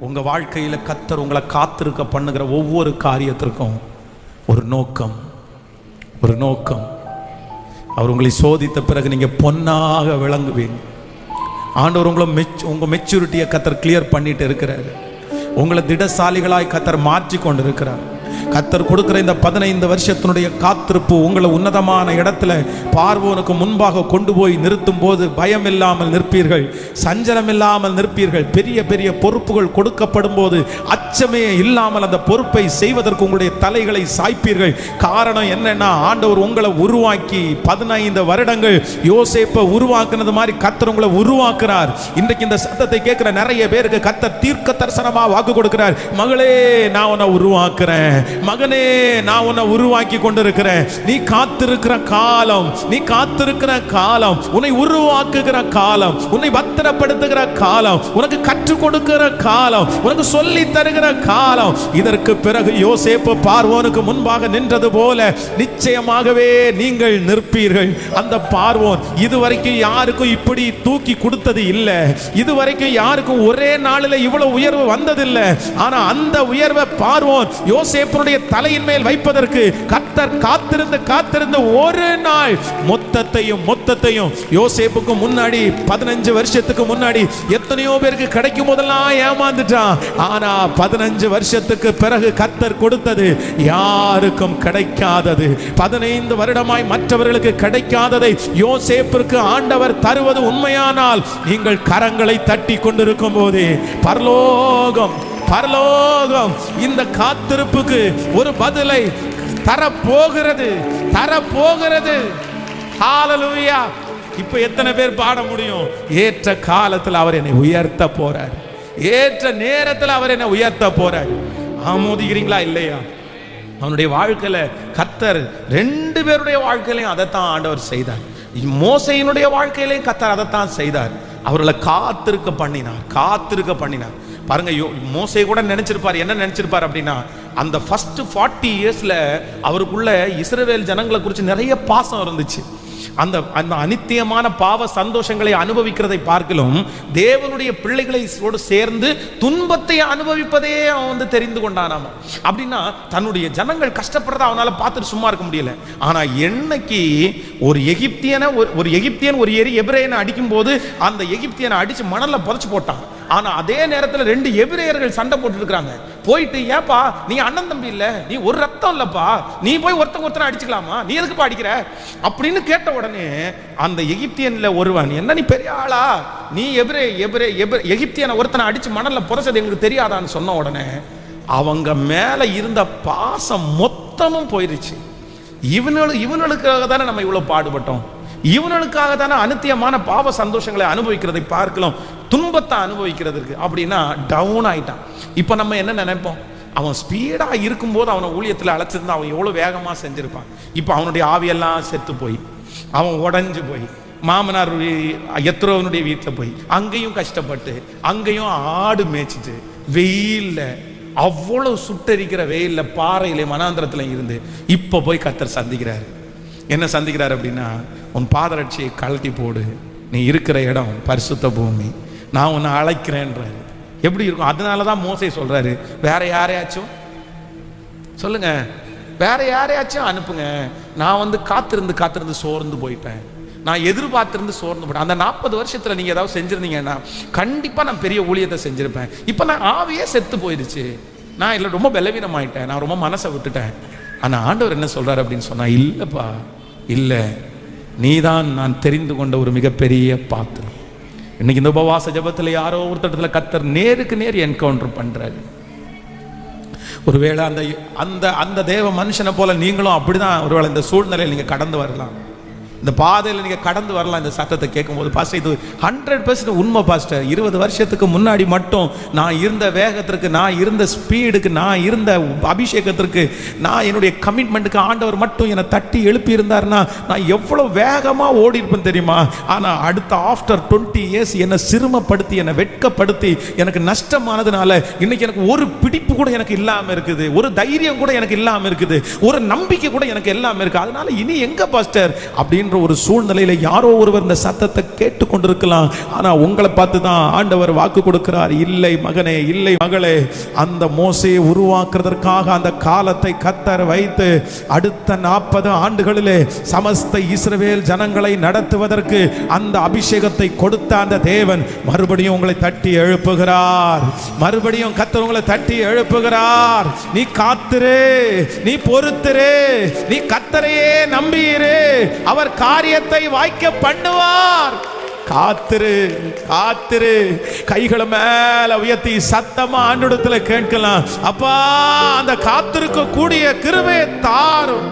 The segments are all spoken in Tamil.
உங்கள் வாழ்க்கையில் கர்த்தர் உங்களை காத்திருக்க பண்ணுகிற ஒவ்வொரு காரியத்திற்கும் ஒரு நோக்கம். அவர் உங்களை சோதித்த பிறகு நீங்கள் பொன்னாக விளங்குவீங்க. ஆண்டவர் உங்கள் மெச்சூரிட்டியை கர்த்தர் கிளியர் பண்ணிட்டு இருக்கிறார். உங்களை திடசாலிகளாய் கர்த்தர் மாற்றி கொண்டு இருக்கிறார். கர்த்தர் கொடுக்கிற இந்த 15 வருஷத்தினுடைய காத்திருப்பு உங்களை உன்னதமான இடத்துல பார்வோனுக்கு முன்பாக கொண்டு போய் நிறுத்தும் போது பயம் இல்லாமல் நிற்பீர்கள், சஞ்சலம் இல்லாமல் நிற்பீர்கள். பெரிய பெரிய பொறுப்புகள் கொடுக்கப்படும் போது அச்சமே இல்லாமல் அந்த பொறுப்பை செய்வதற்கு உங்களுடைய தலைகளை சாய்ப்பீர்கள். காரணம் என்னன்னா, ஆண்டவர் உங்களை உருவாக்கி 15 வருடங்கள் யோசேப்பை உருவாக்குனது மாதிரி கர்த்தர் உங்களை உருவாக்குறார். இன்றைக்கு இந்த சத்தத்தை கேட்கிற நிறைய பேருக்கு கர்த்தர் தீர்க்க தரிசனமா வாக்கு கொடுக்கிறார். மகளே, நான் உன்னை உருவாக்குறேன். மகனே, நான் உன்னை உருவாக்கி கொண்டிருக்கிறேன். நீ காத்திருக்கிற காலம், உன்னை உருவாக்குகிற காலம், உன்னை பத்திரப்படுத்துகிற காலம், உனக்கு கற்றுக் கொடுக்கிற காலம், உனக்கு சொல்லி தருகிற காலம். இதற்கு பிறகு யோசேப்பு பார்வோனுக்கு முன்பாக நின்றது போல நிச்சயமாகவே நீங்கள் நிற்பீர்கள். அந்த பார்வோன் இதுவரைக்கும் யாருக்கும் இப்படி தூக்கி கொடுத்தது இல்லை. இதுவரைக்கும் யாருக்கும் ஒரே நாளில் இவ்வளவு உயர்வு வந்ததில்லை. ஆனா அந்த உயர்வை பார்வோன் யோசேப்பு தலையின் மேல் வைப்பதற்கு கர்த்தர் காத்திருந்து ஒரு நாள் மொத்தத்தையும் யோசேப்புக்கு முன்னாடி 15 வருஷத்துக்கு முன்னாடி எத்தனையோ பேருக்கு கிடைக்கும் போதெல்லாம் ஏமாந்துட்டான். ஆனா 15 வருஷத்துக்கு பிறகு கர்த்தர் கொடுத்தது யாருக்கும் கிடைக்காதது. 15 வருடமாய் மற்றவர்களுக்கு கிடைக்காததை யோசேப்பிற்கு ஆண்டவர் தருவது உண்மையானால் நீங்கள் கரங்களை தட்டி கொண்டிருக்கும் போதே பரலோகம் இந்த காத்திருப்புக்கு ஒரு பதிலை தரப்போகிறது. ஹல்லேலூயா. இப்ப எத்தனை பேர் பாட முடியும்? ஏற்ற காலத்தில் அவர் என்னை உயர்த்த போறார், ஏற்ற நேரத்தில் அவர் என்னை உயர்த்த போறார். ஆமோதிக்கிறீங்களா இல்லையா? அவனுடைய வாழ்க்கையில கர்த்தர் 2 பேருடைய வாழ்க்கையிலையும் அதைத்தான் ஆண்டவர் செய்தார். மோசேயினுடைய வாழ்க்கையிலையும் கர்த்தர் அதைத்தான் செய்தார். அவர்களை காத்திருக்க பண்ணினார். பாருங்க, மோசே கூட நினைச்சிருப்பார். என்ன நினைச்சிருப்பார் அப்படின்னா, அந்த ஃபர்ஸ்ட் 40 இயர்ஸ்ல அவருக்குள்ள இஸ்ரவேல் ஜனங்களை குறித்து நிறைய பாசம் இருந்துச்சு. அந்த அனித்தியமான பாவ சந்தோஷங்களை அனுபவிக்கிறதை பார்க்கலும் தேவனுடைய பிள்ளைகளோடு சேர்ந்து துன்பத்தை அனுபவிப்பதே அவன் தெரிந்து கொண்டானாமா. அப்படின்னா தன்னுடைய ஜனங்கள் கஷ்டப்படுறத அவனால பார்த்துட்டு சும்மா இருக்க முடியல. ஆனா என்னைக்கு ஒரு எகிப்தியன் ஒரு எபிரேயனை அடிக்கும் போது அந்த எகிப்தியனை அடிச்சு மணல்ல புதைச்சு போட்டான். ஆனா அதே நேரத்தில் 2 எபிரேயர்கள் சண்டை போட்டு இருக்கிறாங்க. போயிட்டு, ஏப்பா நீ அண்ணன் தம்பி இல்ல, நீ ஒரு ரத்தம் இல்லப்பா, நீ போய் ஒருத்தன் அடிச்சுக்கலாமா, நீ எதுக்கு அடிக்கிற அப்படின்னு கேட்ட உடனே அந்த எகிப்தியன்ல ஒருவன், என்ன நீ பெரிய ஆளா, நீ எகிப்தியனை ஒருத்தனை அடிச்சு மணல்ல புதைச்சது எங்களுக்கு தெரியாதான்னு சொன்ன உடனே அவங்க மேல இருந்த பாசம் மொத்தமும் போயிருச்சு. இவனுக்காக தானே நம்ம இவ்வளவு பாடுபட்டோம், இவனுக்காக தானே அனித்தியமான பாவ சந்தோஷங்களை அனுபவிக்கிறதை பார்க்கலாம், துன்பத்தை அனுபவிக்கிறதுக்கு அப்படின்னா டவுன் ஆயிட்டான். இப்ப நம்ம என்ன நினைப்போம்? அவன் ஸ்பீடா இருக்கும்போது அவனை ஊழியத்தில் அழைச்சிருந்தா அவன் எவ்வளவு வேகமா செஞ்சிருப்பான். இப்ப அவனுடைய ஆவியெல்லாம் செத்து போய் அவன் உடஞ்சு போய் மாமனார் எத்ரோவனுடைய வீட்டில் போய் அங்கேயும் கஷ்டப்பட்டு அங்கேயும் ஆடு மேய்ச்சிட்டு வெயில்ல அவ்வளவு சுட்டரிக்கிற வெயில்ல பாறையில மனாந்திரத்துல இருந்து இப்ப போய் கர்த்தர் சந்திக்கிறாரு. என்ன சந்திக்கிறார் அப்படின்னா, உன் பாதரட்சியை கழட்டி போடு, நீ இருக்கிற இடம் பரிசுத்த பூமி, நான் உன்னை அழைக்கிறேன்றாரு. எப்படி இருக்கும்? அதனாலதான் மோசே சொல்றாரு, வேற யாரையாச்சும் சொல்லுங்க, வேற யாரையாச்சும் அனுப்புங்க. நான் காத்திருந்து சோர்ந்து போயிட்டேன், நான் எதிர்பார்த்திருந்து சோர்ந்து போயிட்டேன். அந்த 40 வருஷத்துல நீங்க ஏதாவது செஞ்சிருந்தீங்கன்னா கண்டிப்பா நான் பெரிய ஊழியத்தை செஞ்சிருப்பேன். இப்ப நான் ஆவியே செத்து போயிடுச்சு, நான் இல்லை ரொம்ப பலவீனமாயிட்டேன், நான் ரொம்ப மனசை விட்டுட்டேன். ஆனா ஆண்டவர் என்ன சொல்றாரு அப்படின்னு சொன்னா, இல்லப்பா இல்லை, நீதான் நான் தெரிந்து கொண்ட ஒரு மிகப்பெரிய பாத்திரம். இன்னைக்கு இந்த உபவாச ஜபத்துல யாரோ ஒருத்தடத்துல கர்த்தர் நேருக்கு நேர் என்கவுண்டர் பண்றாரு. ஒருவேளை அந்த தேவ மனுஷனை போல நீங்களும் அப்படிதான் ஒருவேளை இந்த சூழ்நிலையில் நீங்க கடந்து வரலாம், இந்த பாதையில் நீங்க கடந்து வரலாம். இந்த சத்தத்தை கேட்கும்போது, பாஸ்டர் இது 100% உண்மை பாஸ்டர். 20 வருஷத்துக்கு முன்னாடி மட்டும் நான் இருந்த வேகத்திற்கு, நான் இருந்த ஸ்பீடுக்கு, நான் இருந்த அபிஷேகத்திற்கு, நான் என்னுடைய கமிட்மெண்ட்டுக்கு ஆண்டவர் மட்டும் என்னை தட்டி எழுப்பி இருந்தாருன்னா நான் எவ்வளவு வேகமா ஓடி இருப்பேன் தெரியுமா? ஆனா அடுத்த ஆஃப்டர் 20 இயர்ஸ் என்னை சிறுமப்படுத்தி, என்னை வெட்கப்படுத்தி, எனக்கு நஷ்டமானதுனால இன்னைக்கு எனக்கு ஒரு பிடிப்பு கூட எனக்கு இல்லாம இருக்குது, ஒரு தைரியம் கூட எனக்கு இல்லாம இருக்குது, ஒரு நம்பிக்கை கூட எனக்கு இல்லாம இருக்கு. அதனால இனி எங்க பாஸ்டர் அப்படின்ற என்கின்ற ஒரு சூழ்நிலையில யாரோ ஒருவர் இந்த சத்தத்தை கேட்டு கொண்டிருக்கலாம். ஆனா உங்களை பார்த்து தான் ஆண்டவர் வாக்கு கொடுக்கிறார், இல்லை மகனே, இல்லை மகளே, அந்த மோசையை உருவாக்குறதற்காக அந்த காலத்தை கர்த்தர் வைத்து அடுத்த 40 ஆண்டுகளிலே சமஸ்த இஸ்ரவேல் ஜனங்களை நடத்துவதற்கு அந்த அபிஷேகத்தை கொடுத்த அந்த தேவன் மறுபடியும் உங்களை தட்டி எழுப்புகிறார். மறுபடியும் கர்த்தர் உங்களை தட்டி எழுப்புகிறார். நீ காத்திரு, நீ பொறுத்திரு, நீ கர்த்தரையே நம்பியிரு, அவர் காரியத்தை வாய்க்க பண்ணுவார். காத்திரு, காத்திரு. கைகளை மேல உயர்த்தி சத்தமா ஆண்டவரிடத்துல கேட்கலாம், அப்பா அந்த காத்திருக்க கூடிய கிருபையை தாரும்.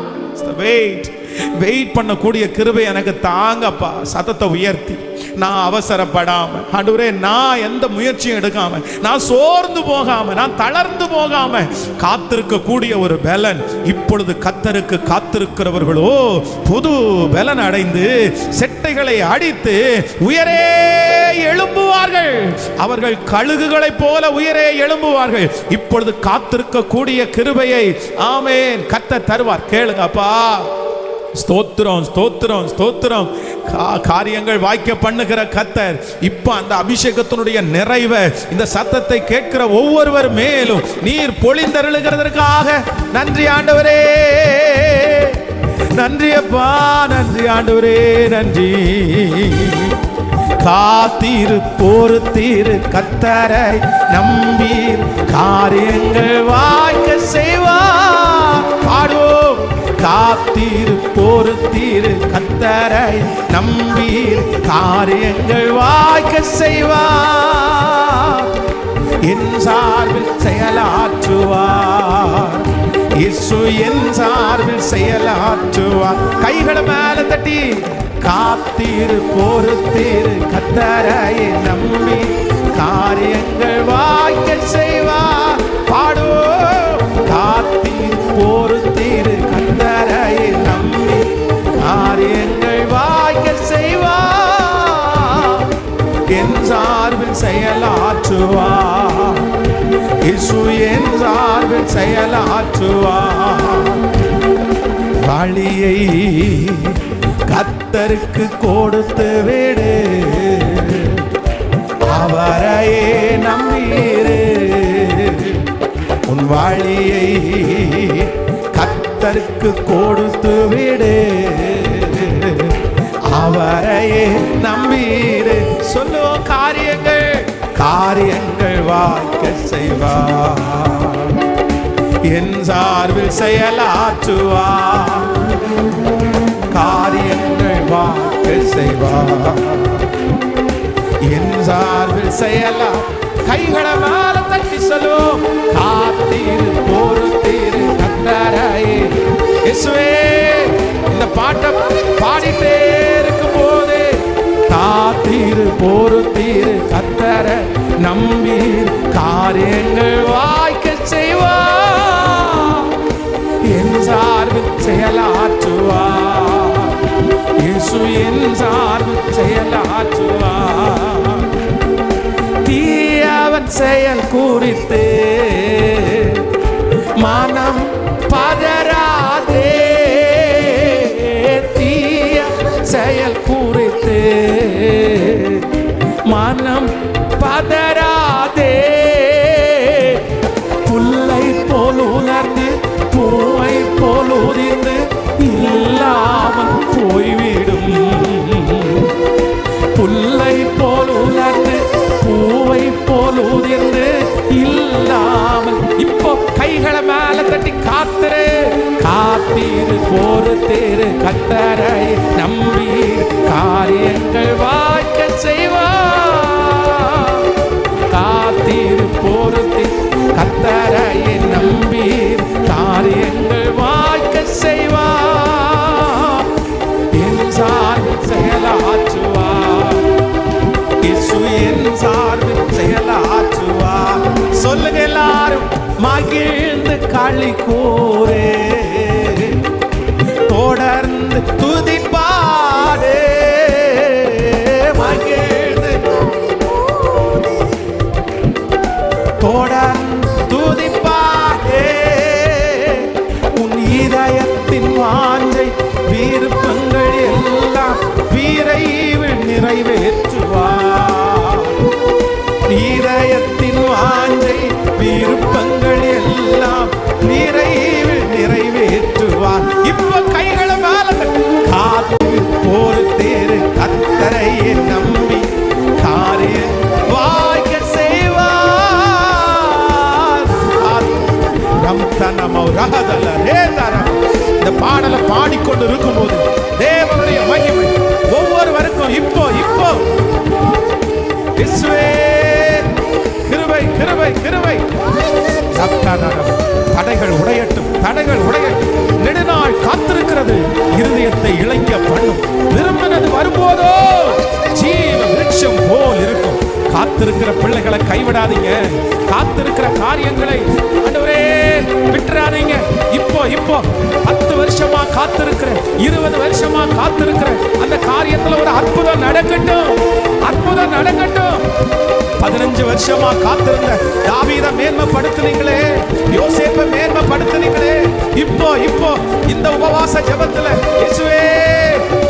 வெயிட் பண்ணக்கூடிய கிருபை எனக்கு தாங்கப்பா. சத்தத்தை உயர்த்தி நான் அவசரப்படாம, ஆண்டவரே நான் எந்த முயற்சியும் எடுக்காம, நான் சோர்ந்து போகாம, நான் தளர்ந்து போகாம காத்திருக்க கூடிய ஒரு பலன் இப்பொழுது கர்த்தருக்கு காத்திருக்கிறவர்களோ புது பலன் அடைந்து செட்டைகளை அடித்து உயரே எழும்புவார்கள். அவர்கள் கழுகுகளைப் போல உயரே எழும்புவார்கள். இப்பொழுது காத்திருக்க கூடிய கிருபையை ஆமென் கர்த்தர் தருவார். கேளுங்கப்பா. ஸ்தோத்திரம், ஸ்தோத்திரம், ஸ்தோத்திரம். காரியங்கள் வாய்க்க பண்ணுகிற கர்த்தர் இப்ப அந்த அபிஷேகத்தினுடைய நிறைவை இந்த சத்தத்தை கேட்கிற ஒவ்வொருவர் மேலும் நீர் பொழிந்தருளுகிறதற்காக நன்றி ஆண்டவரே, நன்றி அப்பா, நன்றி ஆண்டவரே, நன்றி. காத்தீரு பொறுத்தீரு கர்த்தரை நம்பீர், காரியங்கள் வாய்க்க செய்வார். பாடுவோம். காத்தீரு பொறுத்தீரு கர்த்தரை நம்பீர், காரியங்கள் வாய்க்க செய்வார். என் சார்பில் செயலாற்றுவார் இயேசு, என் சார்பில் செயலாற்றுவார். கைகளை மேல தட்டி காத்தீரு பொறுத்தீரு கர்த்தரை நம்பி, காரியங்கள் வாய்க்க செய்வார். பாடுவோம். காத்தீரு பொறுத்தீரு கர்த்தரை நம்பி, காரியங்கள் வாய்க்க செய்வார். என் சார்பில் செயலாற்றுவார் இயேசு, என் சார்பில் செயலாற்றுவார். வழியை கர்த்தருக்கு கொடுத்து விடு, அவரையே நம்பீரு. உன் வழியை கர்த்தருக்கு கொடுத்து விடு, அவரையே நம்பீரு. சொல்லுவோம். காரியங்கள் காரியங்கள் வாய்க்க செய்வார், என் சார்பில் செயலாற்றுவார். காரியங்கள் வாய்க்க செய்வார், என் சார்பில் செயலா. கைகளை மேல தட்டி சொல்லுவோம். காத்தீரு பொறுத்தீரு கர்த்தரை. இயேசுவே, இந்த பாட்டை பாடிட்டே இருக்கும் போது காத்தீரு பொறுத்தீரு கர்த்தரை நம்பீர், காரியங்கள் வாய்க்க செய்வார். என் சார்பில் செயலாற்றுவார் இயேசு, என் சார்பில் செயலாற்றுவார். தீயவன் செயல் குறித்து மனம் பதறாதே, தீய செயல் குறித்து மனம் பதறாதே. புல்லை போல் உலர்ந்து பூவை போல் உதிர்ந்து இல்லாமல் போய்விடும். புல்லை போல் உலர்ந்து பூவை போல் உதிர்ந்து இல்லாமல். இப்போ கைகளை மேல தட்டி காத்திரு. காத்தீரு பொறுத்தீரு கர்த்தரை நம்பீர், காரியங்கள் வாய்க்க செய்வார். காத்தீரு பொறுத்தி கர்த்தரை நம்பீர், காரியங்கள் வாய்க்க செய்வார். என் சார்பில் செயலாற்றுவார் இயேசு, என் சார்பில் செயலாற்றுவார். சொல்லுங்க எல்லாரும். மகிழ்ந்து களி கூறே, தொடர்ந்து துதிப்பாடே. மகிழ்ந்து தொடர்ந்து துதிப்பாடே. உன் இதயத்தின் வாஞ்சை விருப்பங்கள் எல்லாம் இந்த பாடலை பாடிக்கொண்டு இருக்கும்போது தேவனுடைய மகிமை ஒவ்வொருவருக்கும் இப்போ இப்போ கிருபை கிருபை கிருபை. தடைகள் உடையட்டும், தடைகள் உடையட்டும். நெடுநாள் காத்திருக்கிறது இருதயத்தை இளைக்க பண்ணும். விரும்பினது வரும்போதோ ஜீவ விருட்சம் போல் இருக்கும். காத்திருக்கிற பிள்ளைகளை கைவிடாதீங்க. காத்திருக்கிற காரியங்களை ஆண்டவரே விட்டுறாதீங்க. இப்போ இப்போ 10 வருஷமா காத்திருக்கிற, 20 வருஷமா காத்திருக்கிற அந்த காரியத்துல ஒரு அற்புதம் நடக்கட்டும், அற்புதம் நடக்கட்டும். 15 வருஷமா காத்திருந்த தாவீதை மேன்மைப்படுத்தினீங்களே, யோசேப்பை மேன்மைப்படுத்தினீங்களே. இப்போ இப்போ இந்த உபவாச ஜெபத்துல இயேசுவே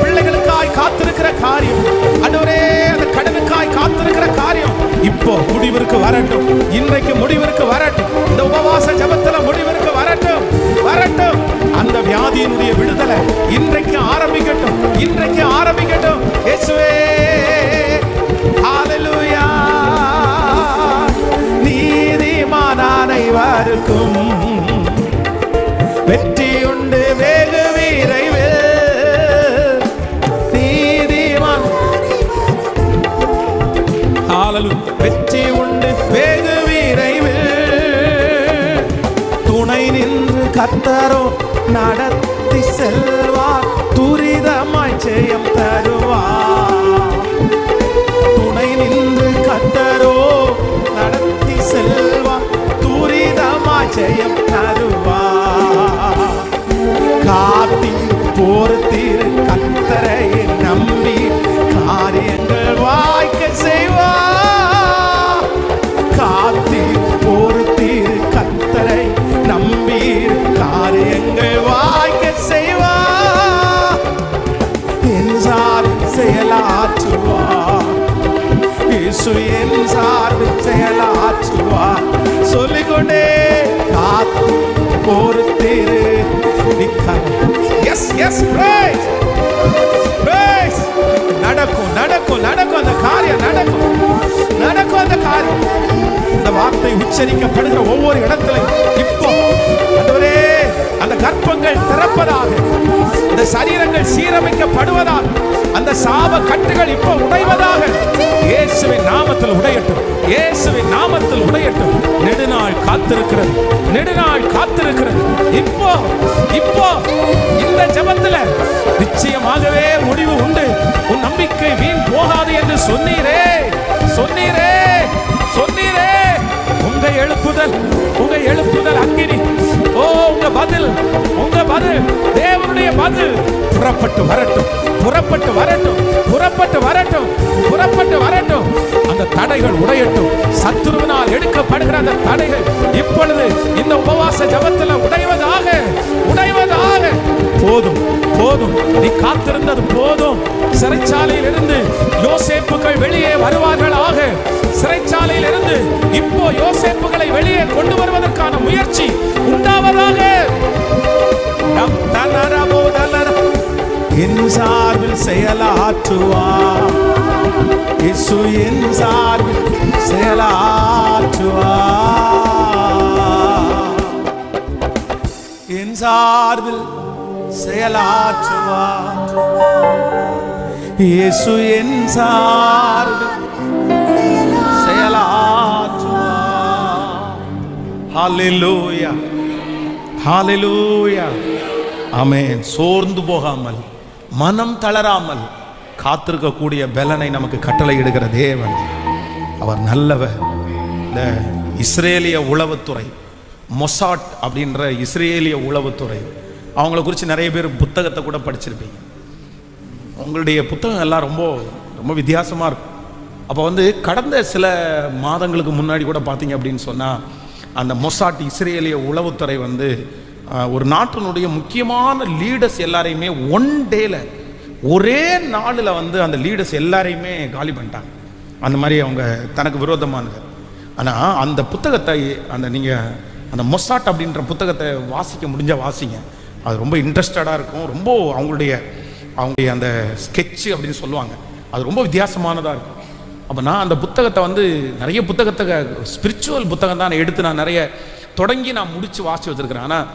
பிள்ளைகளுக்காய் காத்திருக்கிற காரியம், ஆண்டவரே அந்த கடனுக்காய் காத்திருக்கிற காரியம் இப்போ முடிவிற்கு வரட்டும். இன்றைக்கு முடிவிற்கு வரட்டும். இந்த உபவாச ஜெபத்துல முடிவிற்கு வரட்டும், வரட்டும். அந்த வியாதியினுடைய விடுதலை இன்றைக்கு ஆரம்பிக்கட்டும், இன்றைக்கு ஆரம்பிக்கட்டும். இயேசுவே ஹalleluya. நீதிமான் அனைவருக்கும் வெற்றி உண்டு வெகு விரைவில். நீதிமான் ஹalleluya. வெற்றி உண்டு வெகு விரைவில். துணை நின்று கர்த்தரோ நடத்தி செல்வார், துரிதமாய் ஜெயம் தருவார். துணை நின்று கர்த்தரோ நடத்தி செல்வார், துரிதமாய் ஜெயம் தருவார். காத்தி பொறுத்திரு கர்த்தரை நம்பி காரியங்கள் வாய்க்க செய்வார். காத்தி பொறுத்திரு கர்த்தரை நம்பி காரியங்கள் வாய்க்க செய்வார். என் சார்பில் செயலாற்றுவார் இயேசு, என் சார்பில் செயலாற்றுவார். சொல்லிக்கொண்டே காத்து பொறுத்திரு. Yes yes prize prize. நடக்கும் நடக்கும் நடக்கும் அந்த காரியம், நடக்கும் நடக்கும் அந்த காரியம். இந்த வார்த்தை உச்சரிக்கப்படுகிற ஒவ்வொரு இடத்திலும் இப்போ ஆண்டவரே அந்த கர்ப்பங்கள் திறப்பதாக, இந்த சரீரங்கள் சீரமைக்கப்படுவதாக, அந்த சாப கட்டுகள் இப்போ உடைவதாக. இயேசுவின் நாமத்தில் உடையட்டும், இயேசுவின் நாமத்தில் உடையட்டும். நெடுநாள் காத்திருக்கிறது, நெடுநாள் காத்திருக்கிறது. இப்போ இப்போ இந்த ஜெபத்துல நிச்சயமாகவே முடிவு உண்டு. உன் நம்பிக்கை வீண் போகாது என்று சொன்னீரே, சொன்னீரே, சொன்னீரே. உங்க எழுப்புதல், உங்க எழுப்புதல் அக்கினி. ஓ உங்க பதில், உங்க பதில், தேவனுடைய பதில் புறப்பட்டு வரட்டும், புறப்பட்டு வரட்டும், புறப்பட்டு வரட்டும், புறப்பட்டு வரட்டும். அந்த தடைகள் உடையட்டும். சத்துருவினால் எடுக்கப்படுகிற அந்த தடைகள் இப்பொழுது இந்த உபவாச ஜெபத்தில் உடைவதாக, உடைவதாக. போதும் போதும், நீ காத்திருந்தது போதும். சிறைச்சாலையில் இருந்து யோசேப்புகள் வெளியே வருவார்களாக. சிறைச்சாலையில் இருந்து இப்போ யோசேப்புகளை வெளியே கொண்டு வருவதற்கான முயற்சி உண்டாவதாக. என் சார்பில் செயலாற்றுவார் இயேசு, என் சார்பில் செயலாற்றுவார். என் சார்பில் செயலாற்றுவார் இயேசு, என் சார்பில் செயலாற்றுவார். ஹalleluya, ஹalleluya, ஆமென். சோர்ந்து போகாமல், மனம் தளராமல் காத்திருக்கக்கூடிய பலனை நமக்கு கட்டளையிடுகிற தேவன் அவர் நல்லவர். இந்த இஸ்ரேலிய உளவுத்துறை, மொசாட் அப்படின்ற இஸ்ரேலிய உளவுத்துறை, அவங்கள குறித்து நிறைய பேர் புத்தகத்தை கூட படிச்சிருப்பீங்க. உங்களுடைய புத்தகம் எல்லாம் ரொம்ப ரொம்ப வித்தியாசமாக இருக்கும். அப்போ கடந்த சில மாதங்களுக்கு முன்னாடி கூட பார்த்தீங்க அப்படின்னு சொன்னால், அந்த மொசாட் இஸ்ரேலிய உளவுத்துறை ஒரு நாட்டினுடைய முக்கியமான லீடர்ஸ் எல்லாரையுமே ஒன் டேல, ஒரே நாளில் அந்த லீடர்ஸ் எல்லாரையுமே காலி பண்ணிட்டாங்க. அந்த மாதிரி அவங்க தனக்கு விரோதமானது. ஆனால் அந்த புத்தகத்தை நீங்கள் அந்த மொசாட் அப்படின்ற புத்தகத்தை வாசிக்க முடிஞ்ச வாசிங்க. அது ரொம்ப இன்ட்ரெஸ்டடாக இருக்கும். ரொம்ப அவங்களுடைய அந்த ஸ்கெட்சு அப்படின்னு சொல்லுவாங்க, அது ரொம்ப வித்தியாசமானதாக இருக்கும். அப்போ நான் அந்த புத்தகத்தை நிறைய புத்தகத்தை ஸ்பிரிச்சுவல் புத்தகம் தான் எடுத்து நான் நிறைய தொடங்கி நான் முடித்து வாசித்து வச்சுருக்கிறேன். ஆனால்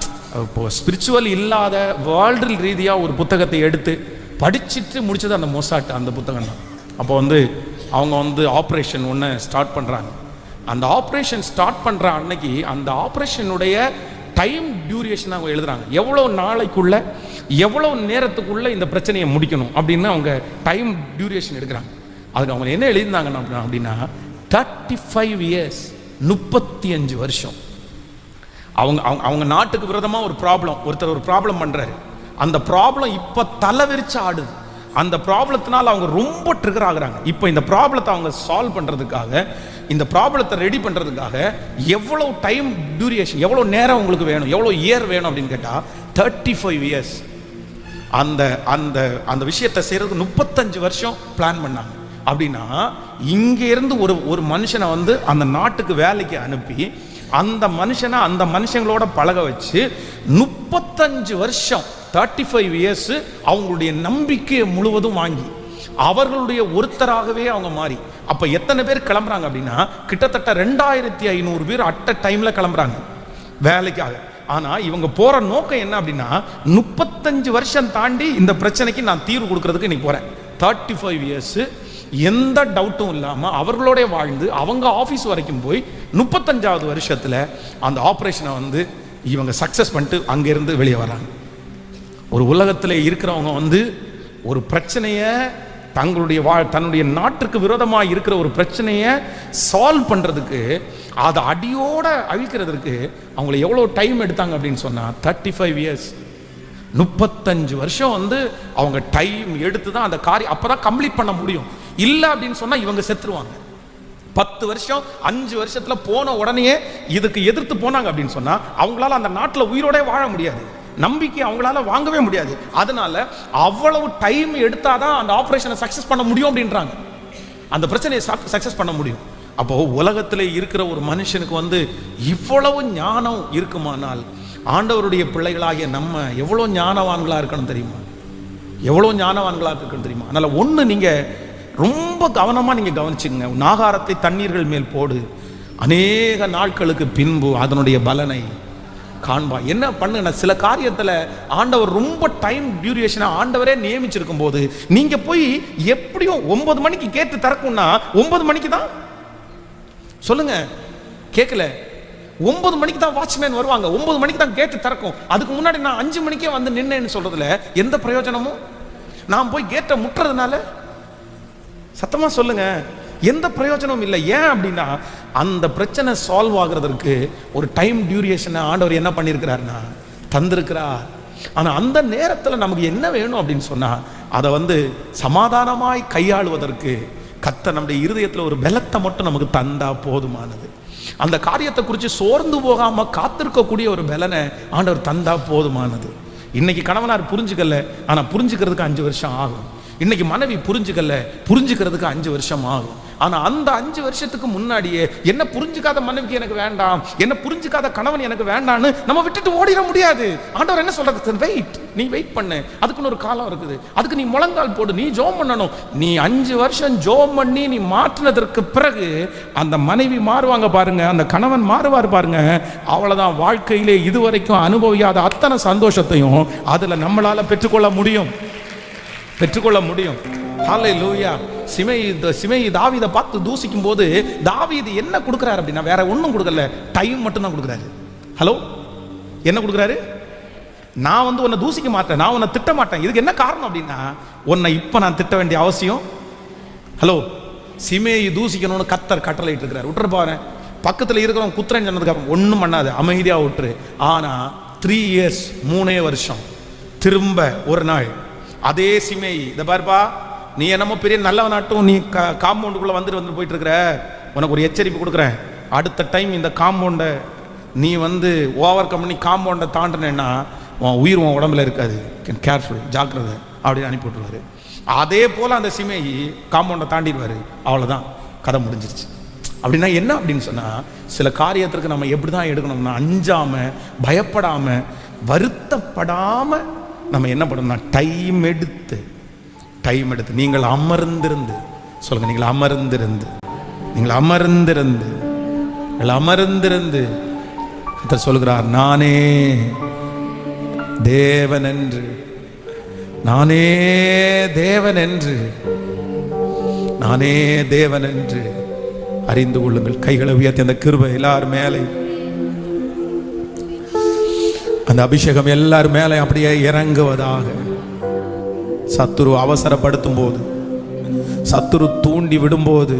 இப்போ ஸ்பிரிச்சுவல் இல்லாத வேர்ல்டு ரீதியாக ஒரு புத்தகத்தை எடுத்து படிச்சுட்டு முடிச்சது அந்த மொசாட் அந்த புத்தகம் தான். அப்போ அவங்க ஆப்ரேஷன் ஒன்று ஸ்டார்ட் பண்ணுறாங்க. அந்த ஆப்ரேஷன் ஸ்டார்ட் பண்ணுற அன்னைக்கு அந்த ஆப்ரேஷனுடைய டைம் டியூரேஷன் அவங்க எழுதுறாங்க. எவ்வளோ நாளைக்குள்ள எவ்வளோ நேரத்துக்குள்ள இந்த பிரச்சனையை முடிக்கணும் அப்படின்னு அவங்க டைம் டியூரேஷன் எடுக்கிறாங்க. அதுக்கு அவங்க என்ன எழுதியிருந்தாங்க அப்படின்னா 35 இயர்ஸ், 35 வருஷம். அவங்க நாட்டுக்கு விரோதமாக ஒரு ப்ராப்ளம், ஒருத்தர் ஒரு ப்ராப்ளம் பண்ணுறாரு. அந்த ப்ராப்ளம் இப்போ தலைவிரிச்சு ஆடுது. அந்த ப்ராப்ளத்தினால அவங்க ரொம்ப ட்ரிகர் ஆகுறாங்க. இப்போ இந்த ப்ராப்ளத்தை அவங்க சால்வ் பண்ணுறதுக்காக, இந்த ப்ராப்ளத்தை ரெடி பண்ணுறதுக்காக எவ்வளோ டைம் டியூரேஷன், எவ்வளோ நேரம் உங்களுக்கு வேணும், எவ்வளோ இயர் வேணும் அப்படின்னு கேட்டால் 35 இயர்ஸ். அந்த அந்த அந்த விஷயத்தை செய்கிறதுக்கு 35 வருஷம் பிளான் பண்ணாங்க. அப்படின்னா இங்கேருந்து ஒரு மனுஷனை அந்த நாட்டுக்கு வேலைக்கு அனுப்பி அந்த மனுஷனை அந்த மனுஷங்களோட பழக வச்சு 35 வருஷம் 35 இயர்ஸ் அவங்களுடைய நம்பிக்கையை முழுவதும் வாங்கி அவர்களுடைய ஒருத்தராகவே அவங்க மாறி. அப்போ எத்தனை பேர் கிளம்புறாங்க அப்படின்னா கிட்டத்தட்ட 2500 பேர் அட் அ டைம்ல கிளம்புறாங்க வேலைக்காக. ஆனால் இவங்க போற நோக்கம் என்ன அப்படின்னா 35 வருஷம் தாண்டி இந்த பிரச்சனைக்கு நான் தீர்வு கொடுக்கறதுக்கு இன்னைக்கு போறேன். 35 இயர்ஸ் எந்த டவுட்டும் இல்லாமல் அவர்களோட வாழ்ந்து அவங்க ஆஃபீஸ் வரைக்கும் போய் 35வது வருஷத்தில் அந்த ஆப்ரேஷனை இவங்க சக்ஸஸ் பண்ணிட்டு அங்கேருந்து வெளியே வராங்க. ஒரு உலகத்தில் இருக்கிறவங்க ஒரு பிரச்சனையை தன்னுடைய நாட்டுக்கு விரோதமாக இருக்கிற ஒரு பிரச்சனையை சால்வ் பண்ணுறதுக்கு, அதை அடியோட அழிக்கிறதுக்கு அவங்களை எவ்வளோ டைம் எடுத்தாங்க அப்படின்னு சொன்னால் 35 இயர்ஸ், 35 வருஷம் அவங்க டைம் எடுத்து தான் அந்த காரியம் அப்போ தான் கம்ப்ளீட் பண்ண முடியும். இல்லை அப்படின்னு சொன்னால் இவங்க செத்துருவாங்க. 10 வருஷம் 5 வருஷத்தில் போன உடனே இதுக்கு எதிர்த்து போனாங்க அப்படின்னு சொன்னால் அவங்களால அந்த நாட்டில் உயிரோட வாழ முடியாது, நம்பிக்கை அவங்களால வாங்கவே முடியாது. அதனால அவ்வளவு டைம் எடுத்தாதான் அந்த ஆபரேஷனை சக்சஸ் பண்ண முடியும் அப்படின்றாங்க, அந்த பிரச்சனையை சக்சஸ் பண்ண முடியும். அப்போ உலகத்தில் இருக்கிற ஒரு மனுஷனுக்கு இவ்வளவு ஞானம் இருக்குமானால் ஆண்டவருடைய பிள்ளைகளாகிய நம்ம எவ்வளோ ஞானவான்களா இருக்கணும் தெரியுமா? எவ்வளோ ஞானவான்களா இருக்கணும் தெரியுமா? அதனால ஒன்று நீங்க ரொம்ப கவனமா நீங்க கவனிச்சுங்க. நாகாரத்தை தண்ணீர்கள் மேல் போடு, அநேக நாட்களுக்கு பின்பு அதனுடைய பலனை காண்பா. என்ன பண்ணுங்க, சில காரியத்தில் ஆண்டவர் ரொம்ப டைம் டியூரேஷனை ஆண்டவரே நியமிச்சிருக்கும் போது நீங்க போய் எப்படியும் 9 மணிக்கு கேட்டு திறக்கும்னா 9 மணிக்கு தான் சொல்லுங்க, கேட்கல, 9 மணிக்கு தான் வாட்ச்மேன் வருவாங்க, 9 மணிக்கு தான் கேட்டு திறக்கும். அதுக்கு முன்னாடி நான் 5 மணிக்கே நின்னேன்னு சொல்றதுல எந்த பிரயோஜனமும்? நான் போய் கேட்டை முட்டுறதுனால சத்தமா சொல்லுங்க, எந்த பிரயோஜனமும் இல்லை. ஏன் அப்படின்னா அந்த பிரச்சனை சால்வ் ஆகுறதுக்கு ஒரு டைம் டியூரேஷனை ஆண்டவர் என்ன பண்ணியிருக்கிறார்னா தந்திருக்கிறார். ஆனால் அந்த நேரத்தில் நமக்கு என்ன வேணும் அப்படின்னு சொன்னா அதை சமாதானமாய் கையாளுவதற்கு கர்த்தர் நம்முடைய இருதயத்தில் ஒரு பலத்தை மட்டும் நமக்கு தந்தா போதுமானது. அந்த காரியத்தை குறித்து சோர்ந்து போகாம காத்திருக்கக்கூடிய ஒரு பலனை ஆண்டவர் தந்தா போதுமானது. இன்னைக்கு கணவனார் புரிஞ்சுக்கல, ஆனா புரிஞ்சுக்கிறதுக்கு 5 வருஷம் ஆகும். இன்னைக்கு மனைவி புரிஞ்சுக்கிறதுக்கு 5 வருஷம் ஆகும். ஆனா அந்த 5 வருஷத்துக்கு முன்னாடியே என்ன புரிஞ்சுக்காத மனைவிக்கு எனக்கு வேண்டாம், என்ன புரிஞ்சுக்காத கணவன் எனக்கு வேண்டான்னு நம்ம விட்டுட்டு ஓடிட முடியாது. ஆண்டவர் என்ன சொல்றது? வெயிட், நீ வெயிட் பண்ணு, அதுக்குன்னு ஒரு காலம் இருக்குது, அதுக்கு நீ முழங்கால் போடு, நீ ஜோம் பண்ணணும். நீ 5 வருஷம் ஜோம் பண்ணி நீ மாற்றினதற்கு பிறகு அந்த மனைவி மாறுவாங்க பாருங்க, அந்த கணவன் மாறுவார் பாருங்க. அவ்வளவுதான், வாழ்க்கையிலே இதுவரைக்கும் அனுபவியாத அத்தனை சந்தோஷத்தையும் அதுல நம்மளால பெற்றுக்கொள்ள முடியும். ஹல்லேலூயா. சிமை தாவீதை பார்த்து தூசிக்கும் போது தாவீது என்ன கொடுக்கிறாரு அப்படின்னா வேற ஒன்றும் கொடுக்கல, டைம் மட்டும் தான் கொடுக்குறாரு. ஹலோ, என்ன கொடுக்குறாரு? நான் உன்னை தூசிக்க மாட்டேன், நான் உன்னை திட்ட மாட்டேன். இதுக்கு என்ன காரணம் அப்படின்னா உன்னை இப்ப நான் திட்ட வேண்டிய அவசியம். ஹலோ, சிமையை தூசிக்கணும்னு கர்த்தர் கட்டளையிட்டு இருக்கிறார். விட்டுரு பாரு, பக்கத்தில் இருக்கிறவங்க குத்துறேன்னு சொன்னதுக்கு அப்புறம் ஒன்றும் பண்ணாது, அமைதியாக விட்டுரு. ஆனா 3 இயர்ஸ் 3 வருஷம் திரும்ப ஒரு நாள் அதே சிமை, இதை பாருப்பா, நீ என்னமோ பெரிய நல்லவனாட்டும் நீ காம்பவுண்டுக்குள்ள வந்துட்டு போயிட்டு இருக்கிற, உனக்கு ஒரு எச்சரிப்பு கொடுக்குறேன். அடுத்த டைம் இந்த காம்பவுண்டை நீ ஓவர் கம் பண்ணி காம்பவுண்டை தாண்டினேன்னா உன் உயிர் உன் உடம்புல இருக்காது, கேர்ஃபுல், ஜாக்கிரதை அப்படின்னு அனுப்பி விட்டுருவாரு. அதே போல் அந்த சிமை காம்பவுண்டை தாண்டிடுவார். அவ்வளோதான், கதை முடிஞ்சிருச்சு. அப்படின்னா என்ன அப்படின்னு சொன்னால் சில காரியத்திற்கு நம்ம எப்படி தான் எடுக்கணும்னா அஞ்சாமல், பயப்படாமல், வருத்தப்படாமல் நம்ம என்ன பண்ணணும்னா டைம் எடுத்து நீங்கள் அமர்ந்திருந்து சொல்லுங்க, நீங்கள் அமர்ந்திருந்து சொல்லுகிறார், நானே தேவன் என்று, நானே தேவன் என்று, நானே தேவன் என்று அறிந்து கொள்ளுங்கள். கைகளை உயர்த்தி அந்த கிருபை எல்லார் மேலே, அந்த அபிஷேகம் எல்லார் மேலே அப்படியே இறங்குவதாக. சத்துரு அவசரப்படுத்தும் போது, சத்துரு தூண்டி விடும்போது,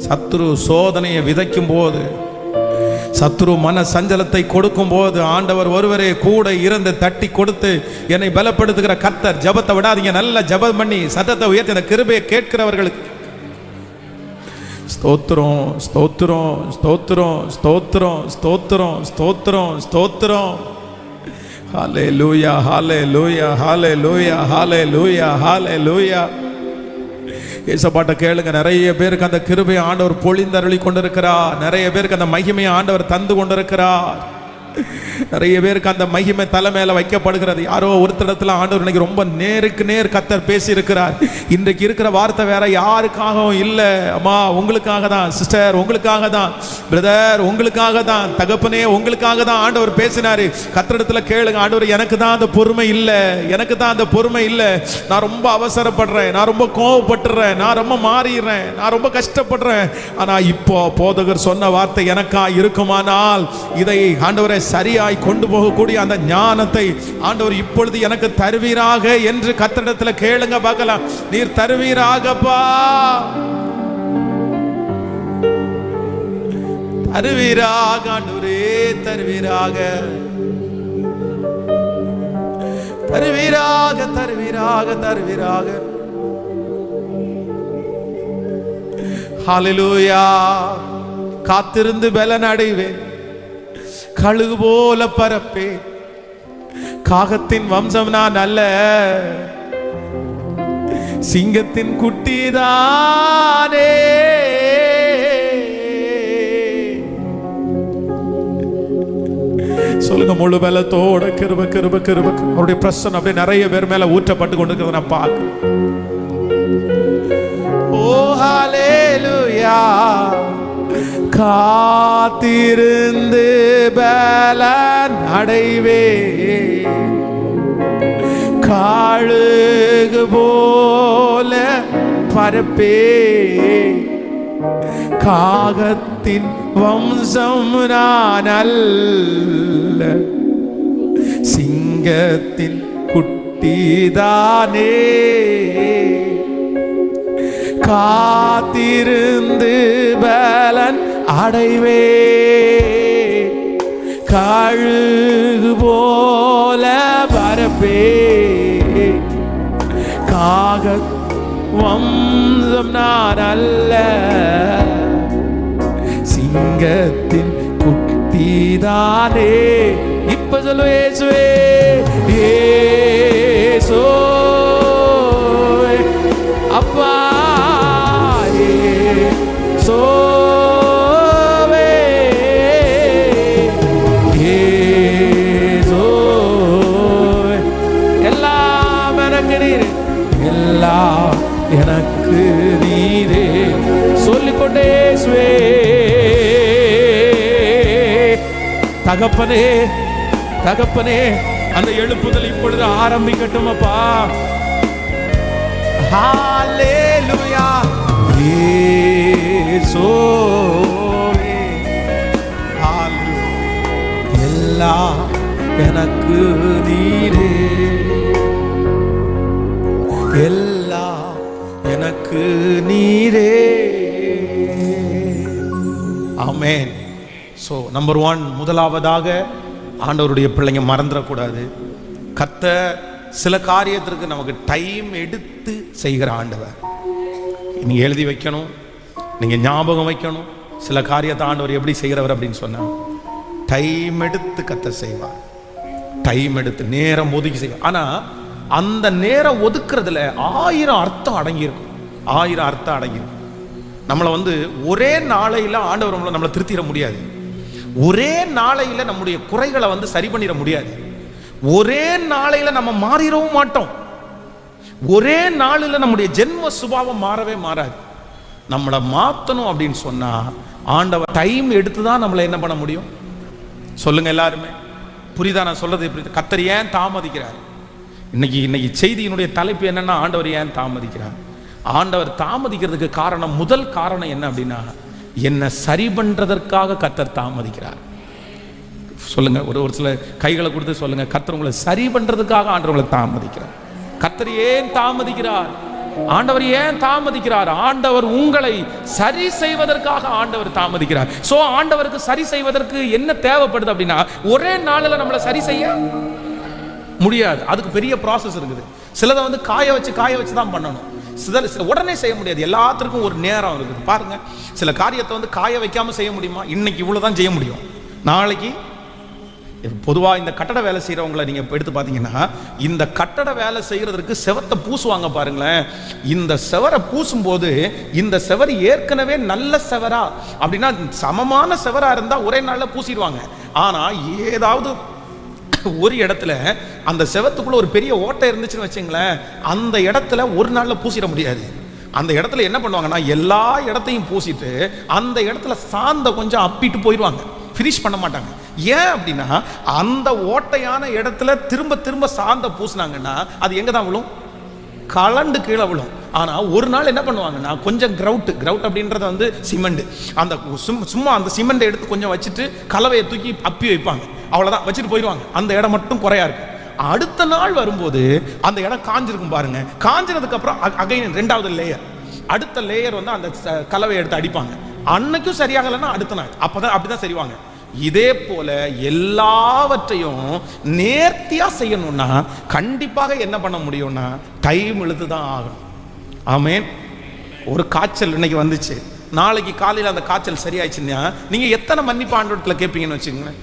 சத்துரு சோதனையை விதைக்கும் போது, சத்துரு மன சஞ்சலத்தை கொடுக்கும் போது, ஆண்டவர் ஒருவரே கூட இருந்து தட்டி கொடுத்து என்னை பலப்படுத்துகிற கர்த்தர். ஜபத்தை விடாதீங்க, நல்ல ஜபம் பண்ணி சத்தத்தை உயர்த்தி அந்த கிருபையை கேட்கிறவர்களுக்கு ஸ்தோத்திரம், ஸ்தோத்திரம், ஸ்தோத்திரம், ஸ்தோத்திரம், ஸ்தோத்திரம், ஸ்தோத்திரம், ஸ்தோத்திரம். ஹல்லேலூயா, ஹல்லேலூயா, ஹல்லேலூயா, ஹல்லேலூயா, ஹல்லேலூயா. ஏசப்பாட்ட கேளுங்க. நிறைய பேருக்கு அந்த கிருபையை ஆண்டவர் பொழிந்தருளி கொண்டிருக்கிறார். நிறைய பேருக்கு அந்த மகிமையை ஆண்டவர் தந்து கொண்டிருக்கிறார். நிறைய பேருக்கு அந்த மகிமை தலை மேல வைக்கப்படுகிறது. யாரோ ஒருத்தரத்துல ஆண்டவர் இன்னைக்கு ரொம்ப நேருக்கு நேர் கர்த்தர் பேசி இருக்கிறார். இன்றைக்கு இருக்கிற வார்த்தை வேற யாருக்காகவும் இல்லை. அம்மா உங்களுக்காக தான், சிஸ்டர் உங்களுக்காக தான், பிரதர் உங்களுக்காக தான், தகப்பனே உங்களுக்காக தான் ஆண்டவர் பேசினாரு. கர்த்தரிடத்துல கேளுங்க. ஆண்டவர், எனக்கு தான் அந்த பொறுமை இல்லை, எனக்கு தான் அந்த பொறுமை இல்லை. நான் ரொம்ப அவசரப்படுறேன், நான் ரொம்ப கோவப்பட்டுறேன், நான் ரொம்ப மாறிடுறேன், நான் ரொம்ப கஷ்டப்படுறேன். ஆனா இப்போ போதகர் சொன்ன வார்த்தை எனக்கா இருக்குமானால் இதை ஆண்டவரை சரியாய் கொண்டு போகக்கூடிய அந்த ஞானத்தை ஆண்டவர் இப்பொழுது எனக்கு தருவீராக என்று கர்த்தரிடத்துல கேளுங்க பார்க்கலாம். நீர் தருவீராகப்பா, தருவீராக ஆண்டவரே, தருவீராக, தருவீராக, தருவீராக, தருவீராக. ஹல்லேலூயா. காத்திருந்து பலன் அடைவேன், கழுகு போல பரப்பே, காகத்தின் வம்சம் நான் அல்ல, சிங்கத்தின் குட்டிதானே. சொல்லுங்க, முழு பலத்தோட கிருபை, கிருபை, கிருபை. அவருடைய பிரசன்னம் அப்படியே நிறைய பேர் மேல ஊற்றப்பட்டு கொண்டிருக்கிறத நான் பார்க்கிறேன். ஓ ஹல்லேலூயா. காத்திருந்து பலன் அடைவே, கழுகு போல பரப்பே, காகத்தின் வம்சம் நான் அல்ல, சிங்கத்தின் குட்டிதானே. காத்திருந்து பலன் அடைவே, கழுகு போல பரப்பே, காக வம்சம் நான் அல்ல, சிங்கத்தின் குட்டிதானே. இப்ப சொல்லு இயேசுவே, இயேசுவே அப்பா, இயேசுவே, இயேசுவே. எல்லாம் எனக்கு நீரே, எல்லாம் எனக்கு நீரே. சொல்லிக்கொண்டே இயேசுவே. தகப்பனே, தகப்பனே, அந்த எழுப்புதல் இப்பொழுது ஆரம்பிக்கட்டும் அப்பா. ஹல்லேலூயா. இயேசுவே, எல்லாம் எனக்கு நீரே, எல்லாம் எனக்கு நீரே. ஆமென். ஸோ நம்பர் 1, முதலாவதாக ஆண்டவருடைய பிள்ளைங்க மறந்துடக்கூடாது. கர்த்தர் சில காரியத்திற்கு நமக்கு டைம் எடுத்து செய்கிற ஆண்டவர். நீங்கள் எழுதி வைக்கணும், நீங்கள் ஞாபகம் வைக்கணும். சில காரியத்தை ஆண்டவர் எப்படி செய்கிறவர் அப்படின்னு சொன்னால் டைம் எடுத்து கர்த்தர் செய்வார். டைம் எடுத்து நேரம் ஒதுக்கி செய்வார். ஆனால் அந்த நேரம் ஒதுக்குறதுல 1000 அர்த்தம் அடங்கியிருக்கும். 1000 அர்த்தம் அடங்கியிருக்கும். நம்மளை ஒரே நாளையில் ஆண்டவர் நம்மளை திருத்திட முடியாது. ஒரே நாளையில் நம்முடைய குறைகளை சரி பண்ணிட முடியாது. ஒரே நாளையில் நம்ம மாறிடவும் மாட்டோம். ஒரே நாளில் நம்முடைய ஜென்ம சுபாவம் மாறவே மாறாது. நம்மளை மாற்றணும் அப்படின்னு சொன்னா ஆண்டவர் டைம் எடுத்து தான் நம்மளை என்ன பண்ண முடியும்? சொல்லுங்க எல்லாருமே. புரியுதா நான் சொல்றது? கர்த்தர் ஏன் தாமதிக்கிறார்? இன்னைக்கு செய்தியினுடைய தலைப்பு என்னன்னா, ஆண்டவர் ஏன் தாமதிக்கிறார்? ஆண்டவர் தாமதிக்கிறதுக்கு காரணம், முதல் காரணம் என்ன அப்படின்னா, என்னை சரி பண்றதற்காக கர்த்தர் தாமதிக்கிறார். சொல்லுங்க, ஒரு சில கைகளை கொடுத்து சொல்லுங்க, கர்த்தர் உங்களை சரி பண்றதுக்காக ஆண்டவர்களை தாமதிக்கிறார். கர்த்தர் ஏன் தாமதிக்கிறார்? ஆண்டவர் ஏன் தாமதிக்கிறார்? ஆண்டவர் உங்களை சரி செய்வதற்காக ஆண்டவர் தாமதிக்கிறார். சோ ஆண்டவருக்கு சரி செய்வதற்கு என்ன தேவைப்படுது அப்படின்னா, ஒரே நாளில் நம்மளை சரி செய்ய முடியாது. அதுக்கு பெரிய ப்ராசஸ் இருக்குது. சிலதை வந்து காய வச்சு தான் பண்ணணும். சில உடனே செய்ய முடியாது. எல்லாத்துக்கும் ஒரு நேரம் இருக்குது. பாருங்க, சில காரியத்தை வந்து காய வைக்காம செய்ய முடியுமா? இன்னைக்கு இவ்வளவுதான் செய்ய முடியும், நாளைக்கு. பொதுவாக இந்த கட்டட வேலை செய்கிறவங்களை நீங்கள் எடுத்து பார்த்தீங்கன்னா, இந்த கட்டட வேலை செய்கிறதுக்கு செவத்தை பூசுவாங்க பாருங்களேன். இந்த செவரை பூசும்போது, இந்த செவர் ஏற்கனவே நல்ல செவரா அப்படின்னா சமமான செவரா இருந்தால் ஒரே நாளில் பூசிடுவாங்க. ஆனால் ஏதாவது ஒரு இடத்துல அந்த செவத்துக்குள்ள ஒரு பெரிய ஓட்டை இருந்துச்சுன்னு வச்சுங்களேன், அந்த இடத்துல ஒரு நாளில் பூசிட முடியாது. அந்த இடத்துல என்ன பண்ணுவாங்கன்னா, எல்லா இடத்தையும் பூசிட்டு அந்த இடத்துல சாந்த கொஞ்சம் அப்பிட்டு போயிடுவாங்க, ஃபினிஷ் பண்ண மாட்டாங்க. ஏன் அப்படின்னா, அந்த ஓட்டையான இடத்துல திரும்ப சாந்த பூசினாங்கன்னா அது எங்க தான் விழும்? கலண்டு கீழே விழும். ஆனா ஒரு நாள் என்ன பண்ணுவாங்கன்னா, கொஞ்சம் கிரவுட் அப்படின்றது வந்து சிமெண்ட், அந்த சும்மா அந்த சிமெண்ட் எடுத்து கொஞ்சம் வச்சுட்டு கலவையை தூக்கி அப்பி வைப்பாங்க, அவ்வளவுதான், வச்சுட்டு போயிடுவாங்க. அந்த இடம் மட்டும் குறையா இருக்கும். அடுத்த நாள் வரும்போது அந்த இடம் காஞ்சிருக்கும் பாருங்க. காஞ்சினதுக்கு அப்புறம் அகைன் ரெண்டாவது லேயர், அடுத்த லேயர் வந்து அந்த கலவையை எடுத்து அடிப்பாங்க. அன்னைக்கும் சரியாகலைன்னா அடுத்த நாள் அப்படிதான் சரிவாங்க. இதே போல எல்லாவற்றையும் நேர்த்தியா செய்யணும்னா கண்டிப்பாக என்ன பண்ண முடியும்னா, டைம் இழுத்து தான் ஆகணும். ஆமென். ஒரு காய்ச்சல் இன்னைக்கு வந்துச்சு, நாளைக்கு காலையில் அந்த காய்ச்சல் சரியாயிடுச்சுன்னா நீங்க எத்தனை மன்னிப்பு ஆண்டவரத்துல கேட்பீங்கன்னு வச்சுக்கோங்களேன்.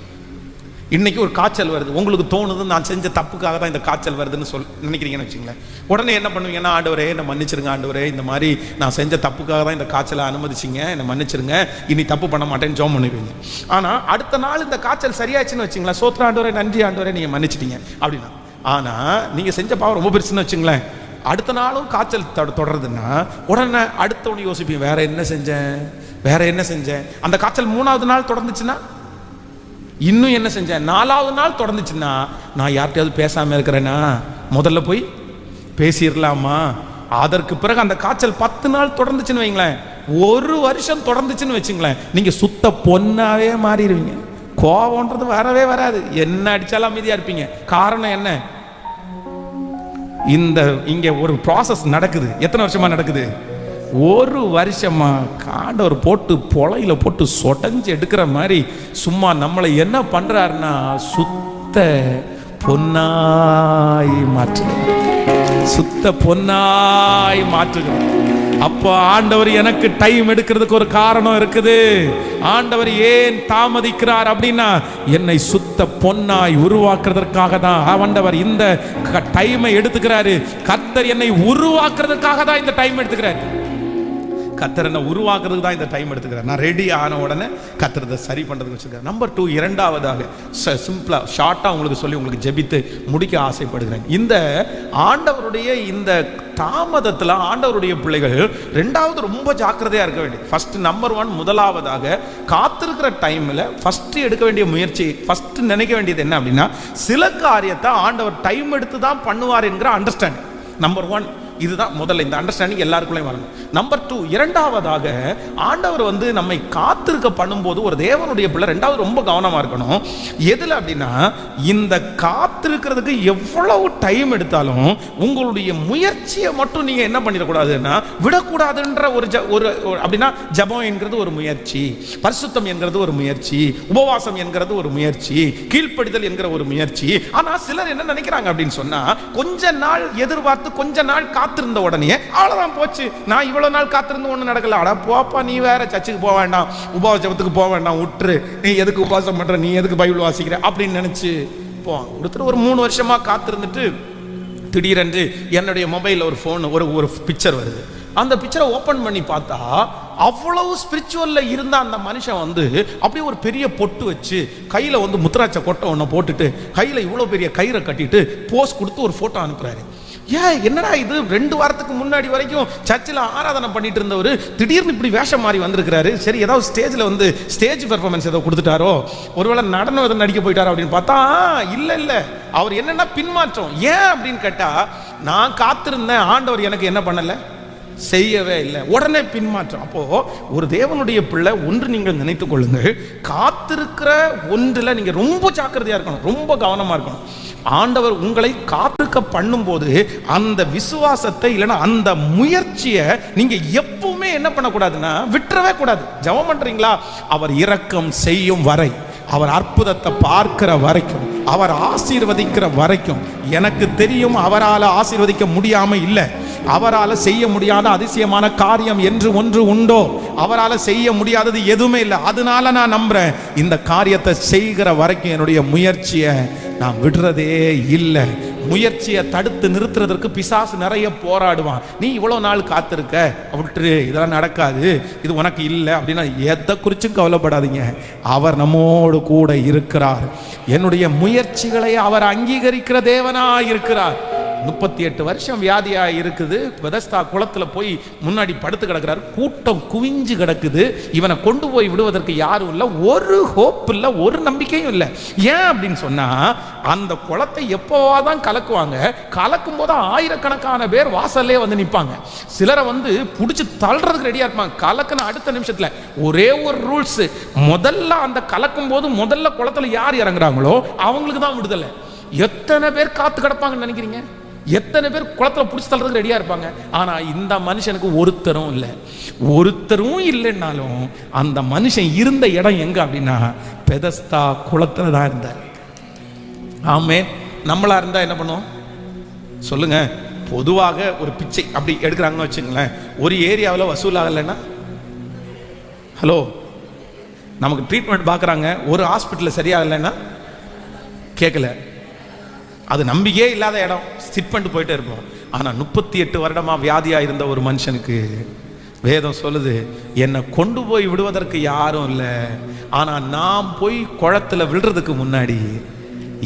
இன்னைக்கு ஒரு காய்ச்சல் வருது, உங்களுக்கு தோணுது நான் செஞ்ச தப்புக்காக தான் இந்த காய்ச்சல் வருதுன்னு நினைக்கிறீங்கன்னு வச்சுங்களேன். உடனே என்ன பண்ணுவீங்கன்னா, ஆண்டவரே என்னை மன்னிச்சிருங்க, ஆண்டவரே இந்த மாதிரி நான் செஞ்ச தப்புக்காக தான் இந்த காய்ச்சலை அனுமதிச்சிங்க, என்னை மன்னிச்சிருங்க, இனி தப்பு பண்ண மாட்டேன்னு ஜெபம் பண்ணுவீங்க. ஆனால் அடுத்த நாள் இந்த காய்ச்சல் சரியாச்சுன்னு வச்சுங்களேன், சோத்ரா ஆண்டவரே, நன்றி ஆண்டவரே, நீங்கள் மன்னிச்சிட்டீங்க அப்படின்னா. ஆனால் நீங்கள் செஞ்ச பாவம் ரொம்ப பெருசுன்னு வச்சுங்களேன், அடுத்த நாளும் காய்ச்சல் தொடருதுன்னா உடனே அடுத்தவனு யோசிப்பீங்க, வேற என்ன செஞ்சேன். அந்த காய்ச்சல் 3வது நாள் தொடர்ந்துச்சுன்னா இன்னும் என்ன செஞ்சேன், 4வது நாள் தொடர்ந்துச்சுன்னா நான் யார்கிட்டயாவது பேசாம இருக்கிறேன்னா முதல்ல போய் பேசிடலாமா. அதற்கு பிறகு அந்த காய்ச்சல் 10 நாள் தொடர்ந்துச்சுன்னு வைங்களேன், 1 வருஷம் தொடர்ந்துச்சுன்னு வச்சுங்களேன், நீங்க சுத்த பொண்ணாவே மாறிடுவீங்க. கோபம்ன்றது வரவே வராது, என்ன அடிச்சாலும் அமைதியா இருப்பீங்க. காரணம் என்ன? இங்க ஒரு ப்ராசஸ் நடக்குது. எத்தனை வருஷமா நடக்குது? 1 வருஷமா காண்டவர் போட்டு பொலையில போட்டு சொடஞ்சு எடுக்கிற மாதிரி சும்மா நம்மளை என்ன பண்றாருன்னா, சுத்த பொன்னாய் மாற்றுகிறார். அப்போ ஆண்டவர் எனக்கு டைம் எடுக்கிறதுக்கு ஒரு காரணம் இருக்குது. ஆண்டவர் ஏன் தாமதிக்கிறார் அப்படின்னா, என்னை சுத்த பொன்னாய் உருவாக்குறதற்காக தான் ஆண்டவர் இந்த டைமை எடுத்துக்கிறாரு. கர்த்தர் என்னை உருவாக்குறதுக்காக தான் இந்த டைம் எடுத்துக்கிறார். கர்த்தர் என்ன உருவாக்குறதுக்கு தான் இந்த டைம் எடுத்துக்கிறார். நான் ரெடி ஆன உடனே கர்த்தர் சரி பண்றதுக்கு வச்சிருக்காரு. நம்பர் 2, இரண்டாவதாக சிம்பிளா ஷார்ட்டா உங்களுக்கு சொல்லி உங்களுக்கு ஜெபித்து முடிக்க ஆசைப்படுகிறேன். இந்த ஆண்டவருடைய இந்த தாமதத்தில் ஆண்டவருடைய பிள்ளைகள் ரெண்டாவது ரொம்ப ஜாக்கிரதையா இருக்க வேண்டியது. ஃபர்ஸ்ட் நம்பர் 1, முதலாவதாக காத்திருக்கிற டைம்ல ஃபர்ஸ்ட் எடுக்க வேண்டிய முயற்சி, ஃபர்ஸ்ட் நினைக்க வேண்டியது என்ன அப்படின்னா, சில காரியத்தை ஆண்டவர் டைம் எடுத்து தான் பண்ணுவார் என்கிற அண்டர்ஸ்டாண்டிங். நம்பர் 1 இதுதான் முதல்ல, இந்த அண்டர்ஸ்டாண்டிங் எல்லாருக்குள்ளேயும் வரணும். நம்பர் 2, இரண்டாவதாக ஆண்டவர் வந்து நம்மை காத்திருக்க பண்ணும்போது ஒரு தேவனுடைய பிள்ளை ரெண்டாவது ரொம்ப கவனமா இருக்கணும். எதுல அப்படின்னா, இந்த காத்திருக்கிறதுக்கு எவ்வளவு டைம் எடுத்தாலும் உங்களுடைய முயற்சியை மட்டும் நீங்க என்ன பண்ணிடக்கூடாதுன்னா விடக்கூடாதுன்ற ஒரு அப்படின்னா, ஜபம் என்கிறது ஒரு முயற்சி, பரிசுத்தம் என்கிறது ஒரு முயற்சி, உபவாசம் என்கிறது ஒரு முயற்சி, கீழ்ப்படிதல் என்கிற ஒரு முயற்சி. ஆனா சிலர் என்ன நினைக்கிறாங்க அப்படின்னு சொன்னா, கொஞ்ச நாள் எதிர்பார்த்து கொஞ்ச நாள் காத்திருந்த உடனே அவ்வளவுதான் போச்சு, நான் இவ்வளவு நாள் காத்திருந்து ஒண்ணு நடக்கல, அட போப்பா நீ வேற சர்ச்சுக்கு போக வேண்டாம், உபவாசத்துக்கு போக வேண்டாம், விட்டுரு, நீ எதுக்கு உபவாசம் பண்ற, நீ எதுக்கு பைபிள் வாசிக்கிற அப்படின்னு நினைச்சு போவாங்க. ஒருத்தர் ஒரு 3 வருஷமா காத்திருந்துட்டு திடீரென்று என்னுடைய மொபைலில் ஒரு ஃபோன் ஒரு பிக்சர் வருது. அந்த பிக்சரை ஓப்பன் பண்ணி பார்த்தா அவ்வளவு ஸ்பிரிச்சுவல்ல இருந்த அந்த மனுஷன் வந்து அப்படியே ஒரு பெரிய பொட்டு வச்சு கையில வந்து முத்திராட்ச கொட்டை ஒன்று போட்டுட்டு கையில இவ்வளவு பெரிய கயிறை கட்டிட்டு போஸ் கொடுத்து ஒரு போட்டோ அனுப்புறாரு. என்னடா இது, 2 வாரத்துக்கு முன்னாடி வரைக்கும் சர்ச்சில் ஆராதனை பண்ணிட்டு இருந்தவர் திடீர்னு இப்படி வேஷம் மாறி வந்திருக்கிறாரு. சரி, ஏதாவது ஸ்டேஜில் வந்து ஸ்டேஜ் பெர்ஃபார்மன்ஸ் ஏதோ கொடுத்துட்டாரோ, ஒருவேளை நடனம் எதுவும் நடிக்க போயிட்டாரோ அப்படின்னு பார்த்தா இல்லை, அவர் என்னன்னா பின்மாற்றம். ஏன் அப்படின்னு கேட்டா, நான் காத்திருந்தேன், ஆண்டவர் எனக்கு என்ன பண்ணல, செய்யவே இல்லை, உடனே பின்மாற்றம். அப்போ ஒரு தேவனுடைய பிள்ளை ஒன்று நீங்கள் நினைத்துக் கொள்ளுங்கள், காத்திருக்கிற ஒன்றில் நீங்க ரொம்ப ஜாக்கிரதையா இருக்கணும், ரொம்ப கவனமா இருக்கணும். ஆண்டவர் உங்களை காத்திருக்க பண்ணும்போது அந்த விசுவாசத்தை இல்லைன்னா அந்த முயற்சியை நீங்க எப்பவுமே என்ன பண்ணக்கூடாதுன்னா விட்டுறவே கூடாது. ஜெபம் பண்றீங்களா, அவர் இரக்கம் செய்யும் வரை, அவர் அற்புதத்தை பார்க்கிற வரைக்கும், அவர் ஆசீர்வதிக்கிற வரைக்கும். எனக்கு தெரியும் அவரால் ஆசீர்வதிக்க முடியாம இல்லை, அவரால் செய்ய முடியாத அதிசயமான காரியம் என்று ஒன்று உண்டோ, அவரால் செய்ய முடியாதது எதுவுமே இல்லை. அதனால நான் நம்புறேன், இந்த காரியத்தை செய்கிற வரைக்கும் என்னுடைய முயற்சியை நான் விடுறதே இல்லை. முயற்சியை தடுத்து நிறுத்துறதற்கு பிசாசு நிறைய போராடுவான். நீ இவ்வளவு நாள் காத்திருக்க, விட்டுரு, இதெல்லாம் நடக்காது, இது உனக்கு இல்லை அப்படின்னா எதை குறிச்சும் கவலைப்படாதீங்க. அவர் நம்மோடு கூட இருக்கிறார். என்னுடைய முயற்சிகளை அவர் அங்கீகரிக்கிற தேவனாய் இருக்கிறார். 38 வருஷம் வியாதியா இருக்குது. பெதஸ்தா குளத்துல போய் முன்னாடி படுத்து கிடக்கிறார். கூட்டம் குவிஞ்சு கிடக்குது. இவனை கொண்டு போய் விடுவதற்கு யாரும் இல்லை, ஒரு ஹோப் இல்லை, ஒரு நம்பிக்கையும் இல்லை. ஏன் அப்படின்னு சொன்னா, அந்த குளத்தை எப்போவாதான் கலக்குவாங்க, கலக்கும் போது ஆயிரக்கணக்கான பேர் வாசல்லே வந்து நிற்பாங்க. சிலரை வந்து பிடிச்சி தள்ளுறதுக்கு ரெடியா இருப்பாங்க. கலக்குன அடுத்த நிமிஷத்துல ஒரே ஒரு ரூல்ஸ், முதல்ல அந்த கலக்கும் போது முதல்ல குளத்துல யார் இறங்குறாங்களோ அவங்களுக்கு தான் விடுதலை. எத்தனை பேர் காத்து கிடப்பாங்கன்னு நினைக்கிறீங்க? எத்தனை பேர் குளத்துல பிடிச்சி தள்ளுறதுக்கு ரெடியா இருப்பாங்க? ஆனா இந்த மனுஷனுக்கு ஒருத்தரும் இல்லை. ஒருத்தரும் இல்லைன்னாலும் அந்த மனுஷன் இருந்த இடம் எங்க அப்படின்னா பெதஸ்தா குளத்துல தான் இருந்தார். ஆமென். நம்மளா இருந்தா என்ன பண்ணுவோம் சொல்லுங்க? பொதுவாக ஒரு பிச்சை அப்படி எடுக்கிறாங்கன்னு வச்சுங்களேன், ஒரு ஏரியாவில் வசூல் ஆகலைன்னா, ஹலோ, நமக்கு ட்ரீட்மெண்ட் பார்க்குறாங்க, ஒரு ஹாஸ்பிட்டலில் சரியாகலைன்னா கேட்கல, அது நம்பிக்கையே இல்லாத இடம், சிட் பண்ணிட்டு போயிட்டே இருப்போம். ஆனால் 38 வருடமா வியாதியா இருந்த ஒரு மனுஷனுக்கு வேதம் சொல்லுது, என்னை கொண்டு போய் விடுவதற்கு யாரும் இல்லை, ஆனால் நான் போய் குளத்துல விழுறதுக்கு முன்னாடி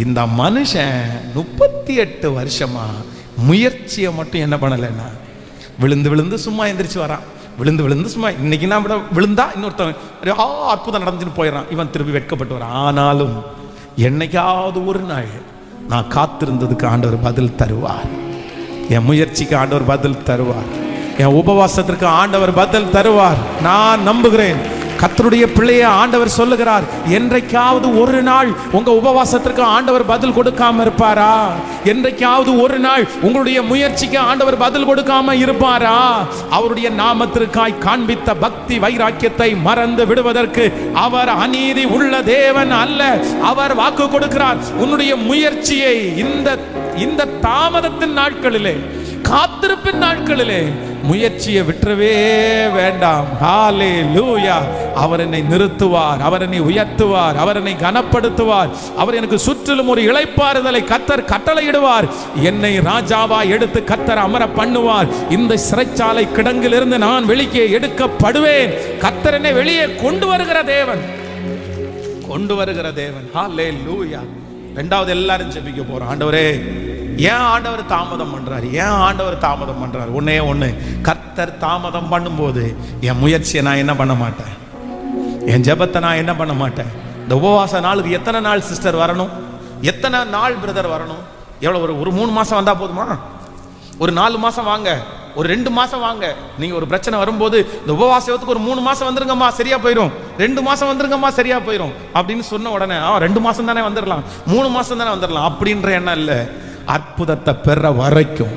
இந்த மனுஷன் 38 வருஷமா முயற்சியை மட்டும் என்ன பண்ணலைன்னா, விழுந்து விழுந்து சும்மா எந்திரிச்சு வரான், விழுந்து விழுந்து சும்மா. இன்னைக்கு நான் விழுந்தா இன்னொருத்தன் அற்புதம் நடந்துட்டு போயிடறான், இவன் திருப்பி வெட்கப்பட்டு வரான். ஆனாலும் என்னைக்காவது ஒரு நாள் நான் காத்திருந்ததுக்கு ஆண்டவர் பதில் தருவார். என் முயற்சிக்கு ஆண்டவர் பதில் தருவார். என் உபவாசத்திற்கு ஆண்டவர் பதில் தருவார். நான் நம்புகிறேன். கர்த்தருடைய பிள்ளையை ஆண்டவர் சொல்லுகிறார், என்றைக்காவது ஒரு நாள் உங்க உபவாசத்திற்கு ஆண்டவர் பதில் கொடுக்காம இருப்பாரா? என்றைக்காவது ஒரு நாள் உங்களுடைய முயற்சிக்கு ஆண்டவர் பதில் கொடுக்காம இருப்பாரா? அவருடைய நாமத்திற்காய் காண்பித்த பக்தி வைராக்கியத்தை மறந்து விடுவதற்கு அவர் அநீதி உள்ள தேவன் அல்ல. அவர் வாக்கு கொடுக்கிறார், உன்னுடைய முயற்சியை இந்த தாமதத்தின் நாட்களிலே, காத்திருப்பின் நாட்களிலே முயற்சியை விட்டுறவே வேண்டாம். ஹல்லேலூயா. அவர் என்னை நிறுத்துவார், அவர் என்னை உயர்த்துவார், அவர் என்னை கனப்படுத்துவார். அவர் எனக்கு சுற்றிலும் ஒரு இளைப்பாறுதலை கர்த்தர் கட்டளையிடுவார். என்னை ராஜாவா எடுத்து கர்த்தர் அமர பண்ணுவார். இந்த சிறைச்சாலை கிடங்கிலிருந்து நான் வெளியே எடுக்கப்படுவேன். கர்த்தர் என்னை வெளியே கொண்டு வருகிற தேவன், கொண்டு வருகிற தேவன். ஹல்லேலூயா. ரெண்டாவது எல்லாரும் ஜெபிக்க போறோம். ஆண்டவரே, ஏன் ஆண்டவர் தாமதம் பண்றாரு? ஏன் ஆண்டவர் தாமதம் பண்றாரு? ஒன்னே ஒண்ணு, கர்த்தர் தாமதம் பண்ணும்போது என் முயற்சியை நான் என்ன பண்ண மாட்டேன், என் ஜெபத்தை நான் என்ன பண்ண மாட்டேன். இந்த உபவாச நாளுக்கு எத்தனை நாள் சிஸ்டர் வரணும்? எத்தனை நாள் பிரதர் வரணும்? எவ்வளவு? ஒரு 3 மாசம் வந்தா போதுமா? ஒரு 4 மாசம் வாங்க, ஒரு 2 மாசம் வாங்க. நீங்க ஒரு பிரச்சனை வரும்போது இந்த உபவாசத்துக்கு ஒரு 3 மாசம் வந்துருங்கம்மா, சரியா போயிடும். 2 மாசம் வந்துருங்கம்மா, சரியா போயிடும் அப்படின்னு சொன்ன உடனே 2 மாசம் தானே வந்துடலாம், 3 மாசம் தானே வந்துடலாம் அப்படின்ற எண்ணம் இல்லை. அற்புதத்தை பெற வரைக்கும்,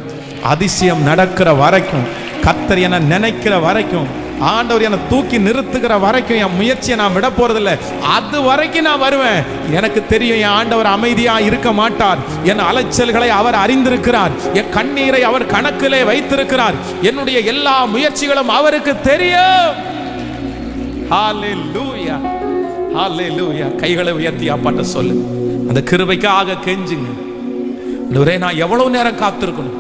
அதிசயம் நடக்கிற வரைக்கும், கர்த்தர் என நினைக்கிற வரைக்கும், ஆண்டவர் என்னை தூக்கி நிறுத்துகிற வரைக்கும் என் முயற்சியை நான் விட போறதில்லை. அது வரைக்கும் நான் வருவேன். எனக்கு தெரியும் என் ஆண்டவர் அமைதியா இருக்க மாட்டார். என் அலைச்சல்களை அவர் அறிந்திருக்கிறார். என் கண்ணீரை அவர் கணக்கிலே வைத்திருக்கிறார். என்னுடைய எல்லா முயற்சிகளும் அவருக்கு தெரியும். ஹல்லேலூயா, ஹல்லேலூயா. கைகளை உயர்த்தி அப்பாட்ட சொல்லு, அந்த கிருபைக்காக கெஞ்சுங்க. நான் எவ்வளவு நேரம் காத்திருக்கணும்?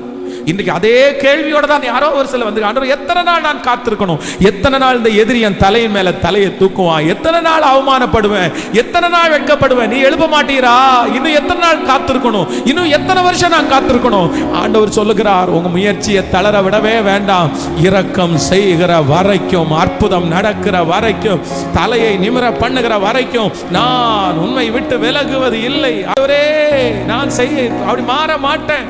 இன்றைக்கு அதே கேள்வியோட தான் யாரோ ஒரு சில வந்து, ஆண்டவர் எத்தனை நாள் நான் காத்திருக்கணும், எத்தனை நாள் இந்த எதிரி என் தலையின் மேல தலையை தூக்குவான், எத்தனை நாள் அவமானப்படுவேன், எத்தனை நாள் வெட்கப்படுவேன், நீ எழுப்ப மாட்டீரா, இன்னும் எத்தனை நாள் காத்திருக்கணும், இன்னும் எத்தனை வருஷம் நான் காத்திருக்கணும். ஆண்டவர் சொல்லுகிறார், உங்க முயற்சியை தளர விடவே வேண்டாம். இரக்கம் செய்கிற வரைக்கும், அற்புதம் நடக்கிற வரைக்கும், தலையை நிமிர பண்ணுகிற வரைக்கும் நான் உண்மை விட்டு விலகுவது இல்லை. அவரே நான் செய்ய அப்படி மாற மாட்டேன்,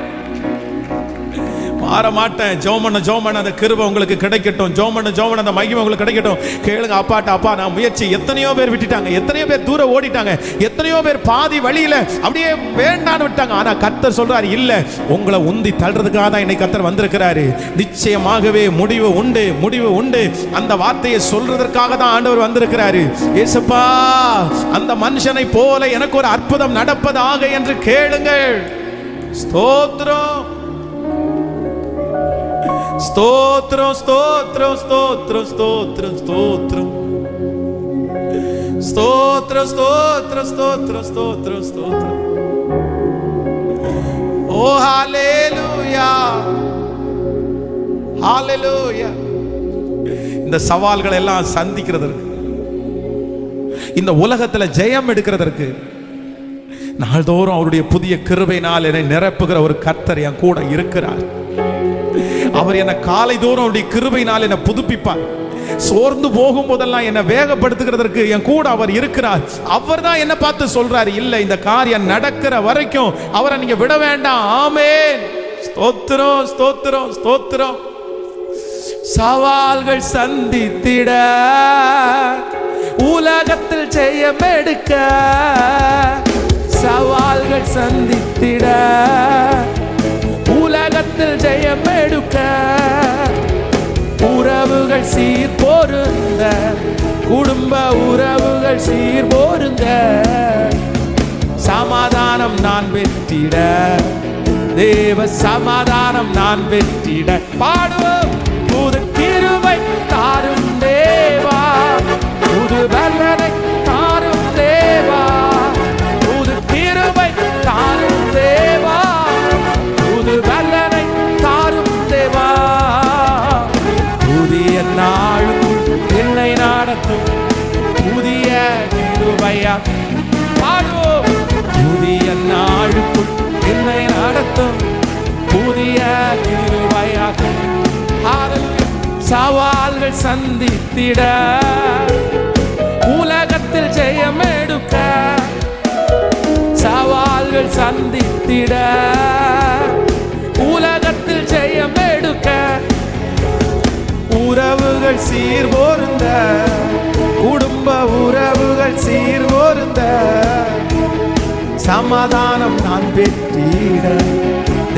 மாற மாட்டேன். ஜோமன அந்த கிருபை உங்களுக்கு கிடைக்கட்டும், ஜோமன அந்த மகிமை உங்களுக்கு கிடைக்கட்டும். கேளுங்க அப்பாட்ட, அப்பா நான் முயற்சி, எத்தனையோ பேர் விட்டுட்டாங்க, எத்தனையோ பேர் தூரம் ஓடிட்டாங்க, எத்தனையோ பேர் பாதி வழியில அப்படியே வேண்டான்னு விட்டாங்க. ஆனா கர்த்தர் சொல்றாரு, இல்ல உங்களை உந்தி தள்ளுறதுக்காக தான் இன்னைக்கு கர்த்தர் வந்திருக்கிறாரு. நிச்சயமாகவே முடிவு உண்டு, முடிவு உண்டு. அந்த வார்த்தையை சொல்றதற்காக தான் ஆண்டவர் வந்திருக்கிறாரு. ஏசப்பா அந்த மனுஷனை போல எனக்கு ஒரு அற்புதம் நடப்பதாக என்று கேளுங்கள். ஸ்தோத்திரம், ஸ்தோத்திரம், ஸ்தோத்திரம், ஸ்தோத்திரம், ஸ்தோத்திரம், ஸ்தோத்திரம், ஸ்தோத்திரம், ஸ்தோத்திரம், ஸ்தோத்திரம், ஸ்தோத்திரம், ஸ்தோத்திரம். ஓ ஹalleluya, ஹalleluya. இந்த சவால்களை எல்லாம் சந்திக்கிறதற்கு, இந்த உலகத்துல ஜெயம் எடுக்கிறதற்கு நாள்தோறும் அவருடைய புதிய கிருபையினால் என்னை நிரப்புகிற ஒரு கர்த்தர் என் கூட இருக்கிறார். அவர் என்னை காலை தோறும் அவருடைய கிருபையினால் என்னை புதுப்பிப்பார். சோர்ந்து போகும் போதெல்லாம் என்னை வேகப்படுத்துகிறதற்கு என் கூட அவர் இருக்கிறார். அவர் தான் என்னை பார்த்து சொல்றாரு, இல்ல இந்த காரியம் நடக்கிற வரைக்கும் அவரை நீங்க விட வேண்டாம். ஆமென். ஸ்தோத்திரம், ஸ்தோத்திரம், ஸ்தோத்திரம். சவால்கள் சந்தித்திட, உலகத்தில் ஜெயம் எடுக்க, சவால்கள் சந்தித்திட, உலகத்தில் ஜெயம் எடுக்க, உறவுகள் சீர் பொருந்த, குடும்ப உறவுகள் சீர் பொருந்த, சமாதானம் நான் பெற்றிட, தேவ சமாதானம் நான் பெற்றிட, பாடுவோம். புது கிருபை தாரும் தேவா, புது பலனை தாரும் தேவா, புது கிருபை தாரும் தேவா, புது பலனை தாரும் தேவா. புதிய நாளுக்குள் என்னை நடத்தும் புதிய கிருபையா, பாடுவோம். புதிய நாளுக்குள் என்னை நடத்தும் புதிய கிருபையா. சவால்கள் சந்தித்திட, உலகத்தில் ஜெயம் எடுக்க, சவால்கள் சந்தித்திட, உலகத்தில் ஜெயம் எடுக்க, உறவுகள் சீர் பொருந்த, குடும்ப உறவுகள் சீர் பொருந்த, சமாதானம் நான் பெற்றிட,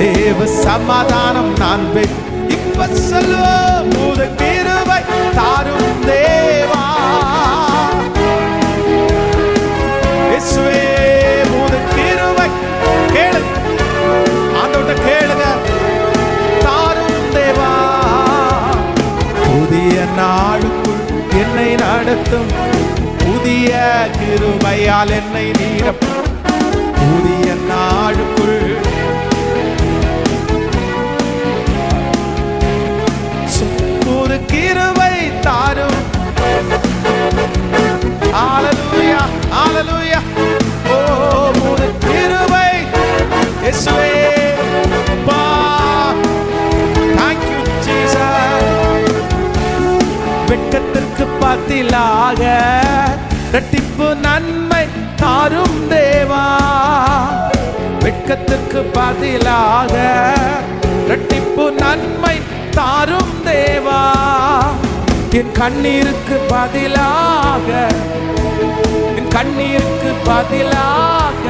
தேவ சமாதானம் நான் பெற்ற. இப்ப சொல்லுவோம், புது கிருபை தாரும் தேவா, இயேசுவே புது கிருபை. கேளுங்க ஆண்டவர்ட்ட, கேளுங்க. தாரும் தேவா, புதிய நாளுக்குள் என்னை நடத்தும் புதிய கிருபையால் என்னை நீரப்பும், புதிய நாளுக்குள் புது கிருபை தாரும். ஹalleluya, ஹalleluya. ஓ புது கிருபை இயேசுவே, பா thank you Jesus. வெட்கத்திற்கு பதிலாக இரட்டிப்பு நன்மை தாரும் தேவா, வெட்கத்திற்கு பதிலாக இரட்டிப்பு நன்மை தாரும் தேவா. என் கண்ணீருக்கு பதிலாக, என் கண்ணீருக்கு பதிலாக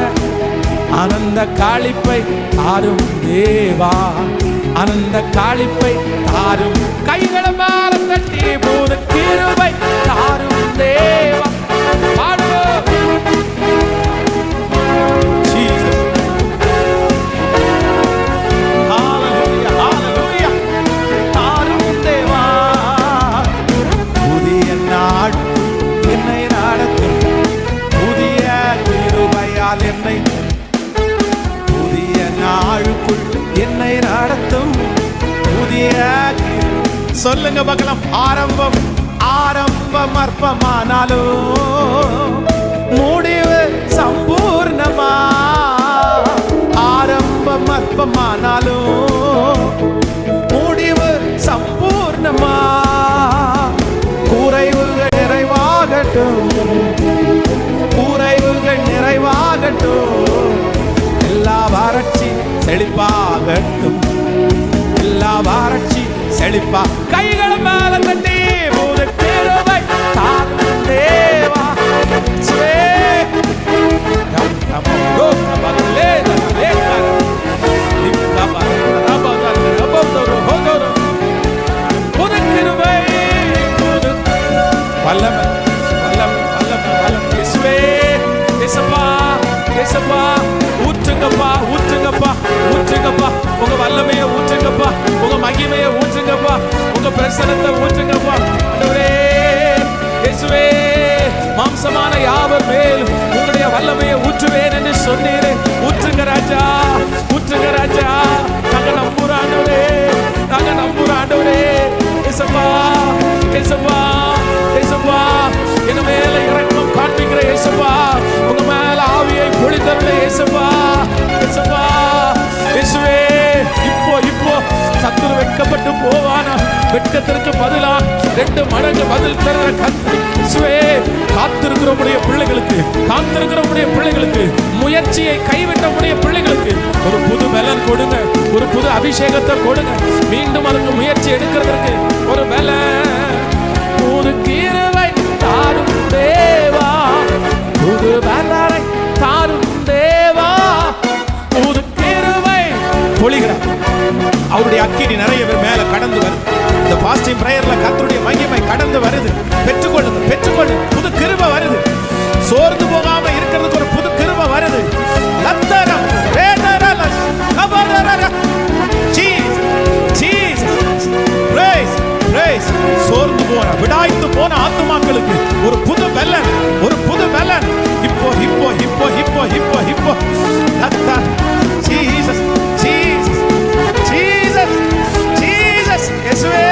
ஆனந்த காளிப்பை தாரும் தேவா, ஆனந்த காளிப்பை தாரும். கைகளை மேல தட்டி புது கிருபை தாரும் தேவா, பாடுவோம். என்னை புதிய நாளுக்குள் என்னை நடத்தும் சொல்லுங்க பார்க்கலாம். ஆரம்பம் ஆரம்பம் அற்பமானாலும் முடிவு சம்பூர்ணமா. ஆரம்பம் அற்பமானாலும் முடிவு சம்பூர்ணமா. குறைவுகள் நிறைவாகட்டும், குறைவுகள் நிறைவாகட்டும். எல்லா வறட்சி செழிப்பாகட்டும், எல்லா வறட்சி செழிப்பா. கைகளை மேல தட்டி புது கிருபை தாரும் தேவா. புது கிருபை, புது வல்லமை, வல்லமை, வல்லமை, வல்லமை. இயேசுவே, இயேசப்பா, இயேசப்பா, ஊற்றுங்கப்பா, ஊற்றுங்கப்பா, ஊற்றுங்கப்பா. உங்க வல்லமையை ஊற்றுங்கப்பா, உங்க மகிமையை ஊற்றுங்கப்பா, உங்க பிரசன்னத்தை ஊற்றுங்கப்பா. ஆண்டவரே இயேசுவே, மாம்சமான யாவர் மேல் உங்களுடைய வல்லமையை ஊற்றுவேன் என்று சொன்னீரே. ஊற்றுங்க ராஜா, ஊற்றுங்க ராஜா. நாங்க நம்புறோம் ஆண்டவரே, நாங்க நம்புறோம் ஆண்டவரே. இயேசப்பா, இயேசப்பா, இயேசப்பா, என் மேல இரக்கம் காண்பிக்கிற இயேசப்பா, உங்க மேல ஆவியை பொழிந்தருள இயேசப்பா, இயேசப்பா. இயேசுவே, இப்போ இப்போ சத்துரு வெட்கப்பட்டு போவானா? வெட்கத்திற்கு பதிலா 2 மடங்கு பதில் தர இயேசுவே, காத்திருக்கிற உடைய பிள்ளைகளுக்கு, காத்திருக்கிற உடைய பிள்ளைகளுக்கு, முயற்சியை கைவிட்ட உடைய பிள்ளைகளுக்கு ஒரு புது பலன் கொடுங்க, ஒரு புது அபிஷேகத்தை கொடுங்க. மீண்டும் அதுக்கு முயற்சி எடுக்கிறதுக்கு ஒரு பலன். புது கிருபை தாரும் தேவா, புது பலனை தாரும் தேவா. புது கிருபை பொழிகிறார். அவருடைய அக்கினி நிறைய பேர் மேல கடந்து வருது. இந்த ஃபாஸ்டிங் பிரேயர்ல கர்த்தருடைய மகிமை கடந்து வருது. பெற்றுக்கொள்ளுங்க, பெற்றுக்கொள்ளுங்க. புது கிருபை வருது. சோர்ந்து போகாம இருக்கிறதுக்கு ஒரு புது கிருபை வருது. லத்தரம் வேதரலஸ் கபரரர ஜீசஸ் ஜீசஸ் பிரைஸ் பிரைஸ். சோர்ந்து போன, விடாய்த்து போன ஆத்துமாக்களுக்கு ஒரு புது பலன், ஒரு புது பலன். இப்போ இப்போ இப்போ இப்போ இப்போ இப்போ லத்தர் ஜீசஸ் ஜீசஸ் ஜீசஸ் ஜீசஸ். இயேசுவே,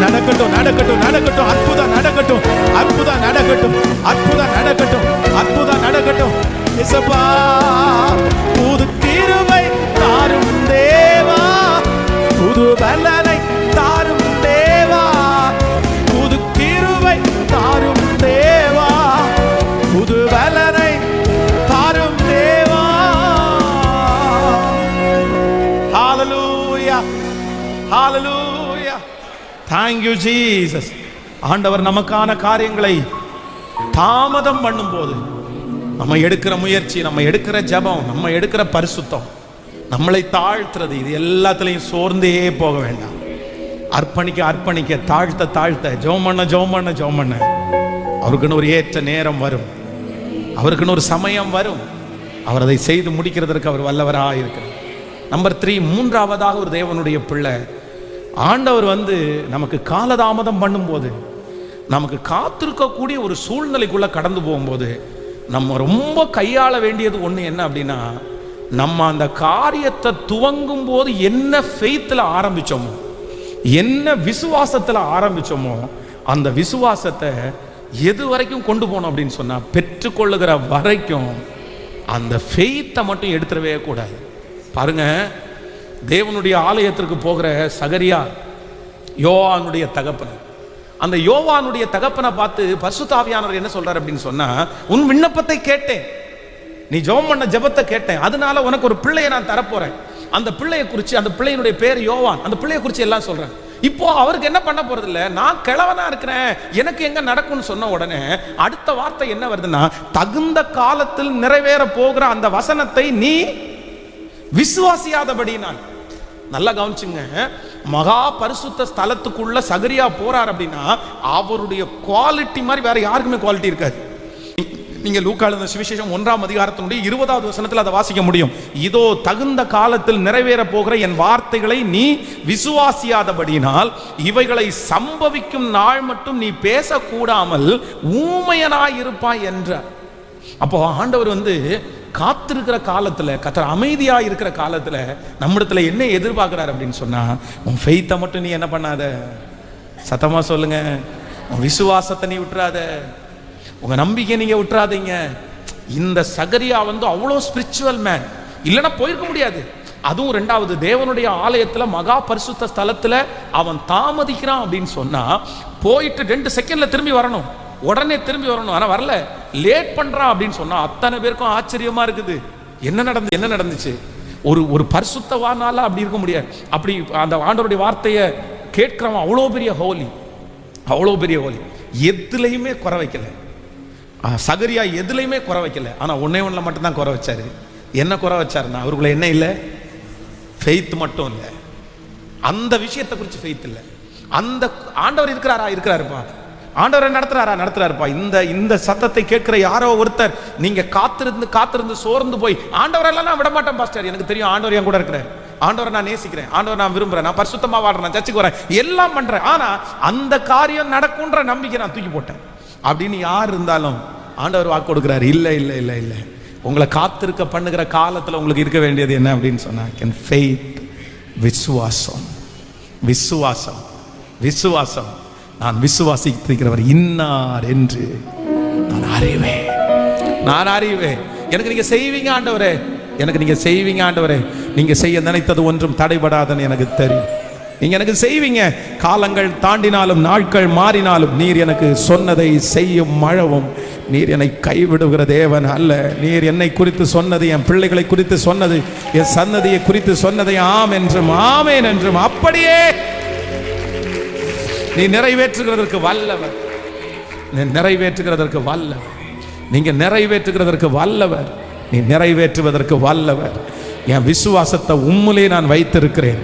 நடக்கட்டும், நடக்கட்டும், நடக்கட்டும். அற்புதம் நடக்கட்டும், அற்புதம் நடக்கட்டும், அற்புதம் நடக்கட்டும், அற்புதம் நடக்கட்டும். இயேசப்பா, புது கிருபை தாரும் தேவா, புது பலனை தாரும் தேவா. புது கிருபை தாரும் தேவா, புது பலனை தாரும் தேவா. ஹalleluya, ஹalleluya. Thank you Jesus. ஆண்டவர் நமக்கான காரியங்களை தாமதம் பண்ணும்போது நம்ம எடுக்கிற முயற்சி, நம்ம எடுக்கிற ஜெபம், நம்ம எடுக்கிற பரிசுத்தம், நம்மளை தாழ்த்துறது, இது எல்லாத்துலயும் சோர்ந்தே போக வேண்டாம். அர்ப்பணிக்க அர்ப்பணிக்க, தாழ்த்த தாழ்த்த, ஜெபம் பண்ண ஜெபம் பண்ண ஜெபம் பண்ண அவருக்குன்னு ஒரு ஏற்ற நேரம் வரும், அவருக்குன்னு ஒரு சமயம் வரும். அவர் அதை செய்து முடிக்கிறதற்கு அவர் வல்லவராக இருக்கிறார். நம்பர் 3, மூன்றாவதாக ஒரு தேவனுடைய பிள்ளை. ஆண்டவர் நமக்கு காலதாமதம் பண்ணும்போது, நமக்கு காத்திருக்கக்கூடிய ஒரு சூழ்நிலைக்குள்ள கடந்து போகும்போது நம்ம ரொம்ப கையாள வேண்டியது ஒன்று என்ன அப்படின்னா, நம்ம அந்த காரியத்தை துவங்கும் போது என்ன ஃபெய்த்தில் ஆரம்பித்தோமோ, என்ன விசுவாசத்தில் ஆரம்பித்தோமோ, அந்த விசுவாசத்தை எது வரைக்கும் கொண்டு போனோம் அப்படின்னு சொன்னால், பெற்றுக்கொள்ளுகிற வரைக்கும் அந்த ஃபெய்த்தை மட்டும் எடுத்துடவே கூடாது. பாருங்க, தேவனுடைய ஆலயத்திற்கு போகிற சகரியா யோவானுடைய தகப்பன், அந்த யோவானுடைய தகப்பனை பார்த்து பரிசுத்த ஆவியானவர் என்ன சொல்றார் அப்படின்னு சொன்னா, உன் விண்ணப்பத்தை கேட்டேன், நீ ஜெபம் பண்ண ஜெபத்தை கேட்டேன், அதனால உனக்கு ஒரு பிள்ளையை நான் தரப்போறேன். அந்த பிள்ளையை குறித்து, அந்த பிள்ளையினுடைய பேர் யோவான், அந்த பிள்ளையை குறித்து எல்லாம் சொல்றேன். இப்போ அவருக்கு என்ன பண்ண போறது இல்லை, நான் கிழவனா இருக்கிறேன், எனக்கு எங்க நடக்கும்னு சொன்ன உடனே அடுத்த வார்த்தை என்ன வருதுன்னா, தகுந்த காலத்தில் நிறைவேற போகிற அந்த வசனத்தை நீ விசுவாசியாதபடினால். நல்லா கவனிச்சுங்க, மகா பரிசுத்த ஸ்தலத்துக்குள்ள சகரியா போறார் அப்படின்னா அவருடைய குவாலிட்டி மாதிரி வேற யாருக்குமே குவாலிட்டி இருக்காது. நீங்க லூக்கா எழுதின சுவிசேஷம் 1ஆம் அதிகாரத்தினுடைய 20வது வசனத்தில் அதை வாசிக்க முடியும். இதோ தகுந்த காலத்தில் நிறைவேற போகிற என் வார்த்தைகளை நீ விசுவாசியாதபடியினால் இவைகளை சம்பவிக்கும் நாள் மட்டும் நீ பேசக்கூடாமல் ஊமையனாய் இருப்பாய் என்றார். அப்போ ஆண்டவர் காத்திருக்கிற காலத்துல, கர்த்தர் அமைதியா இருக்கிற காலத்துல நம்மிடத்துல என்ன எதிர்பார்க்கிறார் அப்படின்னு சொன்னா, உன் ஃபெய்த்தை மட்டும் நீ என்ன பண்ணாத, சத்தமா சொல்லுங்க, உன் விசுவாசத்தை நீ விட்டுறாத, உங்க நம்பிக்கை நீங்க விட்டுறாதீங்க. இந்த சகரியா அவ்வளோ ஸ்பிரிச்சுவல் மேன், இல்லைன்னா போயிருக்க முடியாது. அதுவும் ரெண்டாவது, தேவனுடைய ஆலயத்துல மகா பரிசுத்த ஸ்தலத்துல அவன் தாமதிக்கிறான் அப்படின்னு சொன்னா, போயிட்டு 2 செகண்ட்ல திரும்பி வரணும், உடனே திரும்பி வரணும். ஆனா வரல, லேட் பண்றான் அப்படின்னு சொன்னா அத்தனை பேருக்கும் ஆச்சரியமா இருக்குது. என்ன நடந்துச்சு? ஒரு பரிசுத்தவானால அப்படி இருக்க முடியாது. அப்படி அந்த ஆண்டவருடைய வார்த்தையை கேட்கிறவன் அவ்வளோ பெரிய ஹோலி, அவ்வளோ பெரிய ஹோலி, எதுலையுமே குறை வைக்கல. சகரியா எதுலையுமே குறை வைக்கல. ஆனா ஒன்னே மட்டும்தான் குறை வச்சாரு. என்ன குறை வச்சாருன்னா, அவருக்குள்ள என்ன இல்லை? ஃபெய்த் மட்டும் இல்லை. அந்த விஷயத்தை குறித்து ஃபெய்த் இல்லை. அந்த ஆண்டவர் இருக்கிறாருப்பா, ஆண்டவர் நடத்துறாருப்பா. இந்த சத்தத்தை கேட்கிற யாரோ ஒருத்தர், நீங்க காத்திருந்து சோர்ந்து போய், ஆண்டவரெல்லாம் நான் விட மாட்டேன் பாஸ்டர், எனக்கு தெரியும் ஆண்டவர் என் கூட இருக்கிறார், ஆண்டவரை நான் நேசிக்கிறேன், ஆண்டவர் நான் விரும்புறேன், நான் பரிசுத்தமா வாழ்றேன், நான் சர்ச்சுக்கு வரேன், எல்லாம் பண்றேன், ஆனா அந்த காரியம் நடக்கும்ன்ற நம்பிக்கை நான் தூக்கி போட்டேன் அப்படின்னு யார் இருந்தாலும் ஆண்டவர் வாக்கு கொடுக்கிறார், இல்லை இல்லை இல்லை இல்லை, உங்களை காத்திருக்க பண்ணுகிற காலத்தில் உங்களுக்கு இருக்க வேண்டியது என்ன அப்படின்னு சொன்னா, விசுவாசம். விசுவாசம் விசுவாசம் நான் விசுவாசிக்கிறவர் இன்னார் என்று நான் அறிவேன். எனக்கு நீங்க செய்வீங்க ஆண்டவரே, எனக்கு நீங்க செய்வீங்க ஆண்டவரே, நீங்க செய்ய நினைத்தது ஒன்றும் தடைபடாதுன்னு எனக்கு தெரியும். நீங்க எனக்கு செய்வீங்க. காலங்கள் தாண்டினாலும் நாட்கள் மாறினாலும் நீர் எனக்கு சொன்னதை செய்யும் மழவும், நீர் என்னை கைவிடுகிற தேவன் அல்ல. நீர் என்னை குறித்து சொன்னது, என் பிள்ளைகளை குறித்து சொன்னது, என் சன்னதியை குறித்து சொன்னதை ஆம் என்றும் ஆமேன் என்றும் அப்படியே நீ நிறைவேற்றுகிறதற்கு வல்லவர். நிறைவேற்றுகிறதற்கு வல்லவர். நீங்க நிறைவேற்றுகிறதற்கு வல்லவர். நீ நிறைவேற்றுவதற்கு வல்லவர். என் விசுவாசத்தை உம்மிலே நான் வைத்திருக்கிறேன்.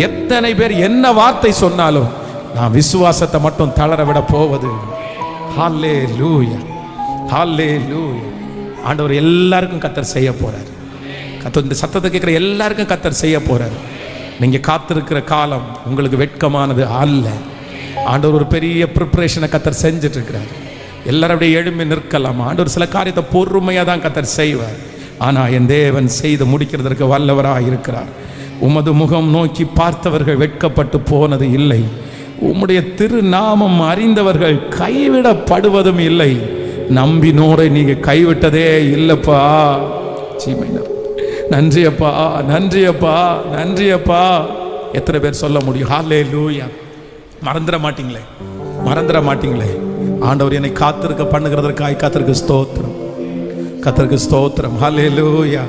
எத்தனை பேர் என்ன வார்த்தை சொன்னாலும் நான் விசுவாசத்தை மட்டும் தளர விட போவது. ஹல்லேலூயா, ஹல்லேலூயா. ஆண்டவர் எல்லாருக்கும் கர்த்தர் செய்ய போறார். கர்த்தர் இந்த சத்தத்தை கேட்கிற எல்லாருக்கும் கர்த்தர் செய்ய போறார். நீங்க காத்திருக்கிற காலம் உங்களுக்கு வெட்கமானது அல்ல. ஆண்டவர் ஒரு பெரிய ப்ரிப்பரேஷனை கர்த்தர் செஞ்சுட்டு இருக்கிறார். எல்லாரும் அப்படியே எழும்பி நிற்கலாம். ஆண்டவர் சில காரியத்தை பொறுமையாக தான் கர்த்தர் செய்வார். ஆனால் என் தேவன் செய்து முடிக்கிறதற்கு வல்லவராக இருக்கிறார். உமது முகம் நோக்கி பார்த்தவர்கள் வெட்கப்பட்டு போனது இல்லை. உம்முடைய திருநாமம் அறிந்தவர்கள் கைவிடப்படுவதும் இல்லை. நம்பினோரை நீங்க கைவிட்டதே இல்லப்பா. சீமையினர், நன்றியப்பா, நன்றியப்பா, நன்றியப்பா. எத்தனை பேர் சொல்ல முடியும்? ஹல்லேலூயா. மறந்துட மாட்டீங்களே. ஆண்டவர் என்னை காத்திருக்க பண்ணுகிறதற்காய் கர்த்தருக்கு ஸ்தோத்திரம், கர்த்தருக்கு ஸ்தோத்திரம். ஹல்லேலூயா.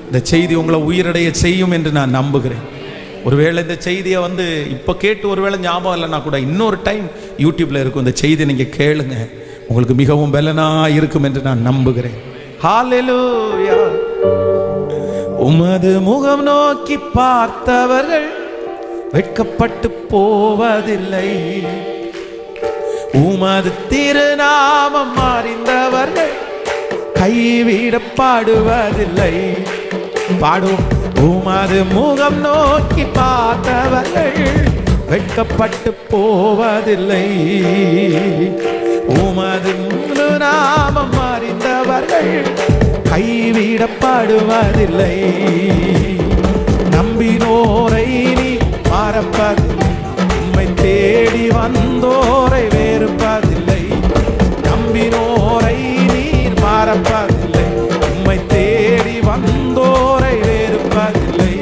இந்த செய்தி உங்களை உயிரடைய செய்யும் என்று நான் நம்புகிறேன். ஒருவேளை இந்த செய்தியை இப்போ கேட்டு ஒருவேளை ஞாபகம் இல்லைன்னா கூட இன்னொரு டைம் யூடியூப்ல இருக்கும். இந்த செய்தி நீங்க கேளுங்க, உங்களுக்கு மிகவும் பலனா இருக்கும் என்று நான் நம்புகிறேன். ஹல்லேலூயா. உமது முகம் நோக்கி பார்த்தவர்கள் வெட்கப்பட்டு போவதில்லை. உமது திருநாமம் அறிந்தவர்கள் கைவிடப்படுவதில்லை. பாடும். உமது முகம் நோக்கி பார்த்தவர்கள் வெட்கப்பட்டு போவதில்லை. உமது நாமம் அறிந்தவர்கள் கைவிடப்படுவதில்லை. நம்பினோரை நீ மறப்பதில்லை. உம்மை தேடி வந்தோரை வெறுப்பதில்லை. நம்பினோரை நீர் மறப்பதில்லை. உம்மை தேடி வந்தோரை வெறுப்பதில்லை.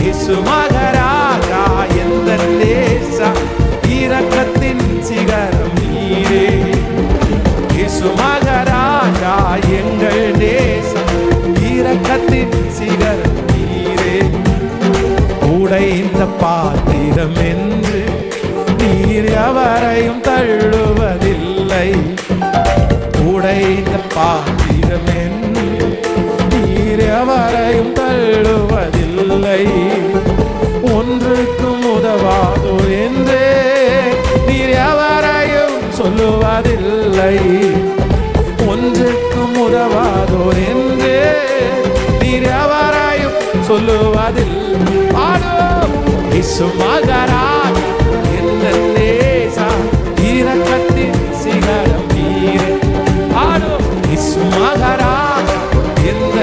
இயேசு மகராஜா எந்த நேசா, இரக்கத்தின் சிகரம் நீரே. இயேசு மகராஜா எங்கள் நேசம், இரக்கத்தின் சிகரம் நீரே. உடைந்த பாத்திரம் என்று நீர் எவரையும் தள்ளுவதில்லை. உடைந்த பாத்திரம் என்று நீர் எவரையும் தள்ளுவதில்லை. ஒன்றுக்கும் உதவாதோ என்றே நீர் எவரையும் சொல்லுவதில்லை. ஒன்றுக்கும் உதவாதோ என்றே நீர் எவரையும் சொல்லுவதில்லை. இயேசு மகராஜா எந்த நேசா, இரக்கத்தின் சிகரம் நீரே. இயேசு மகராஜா எந்த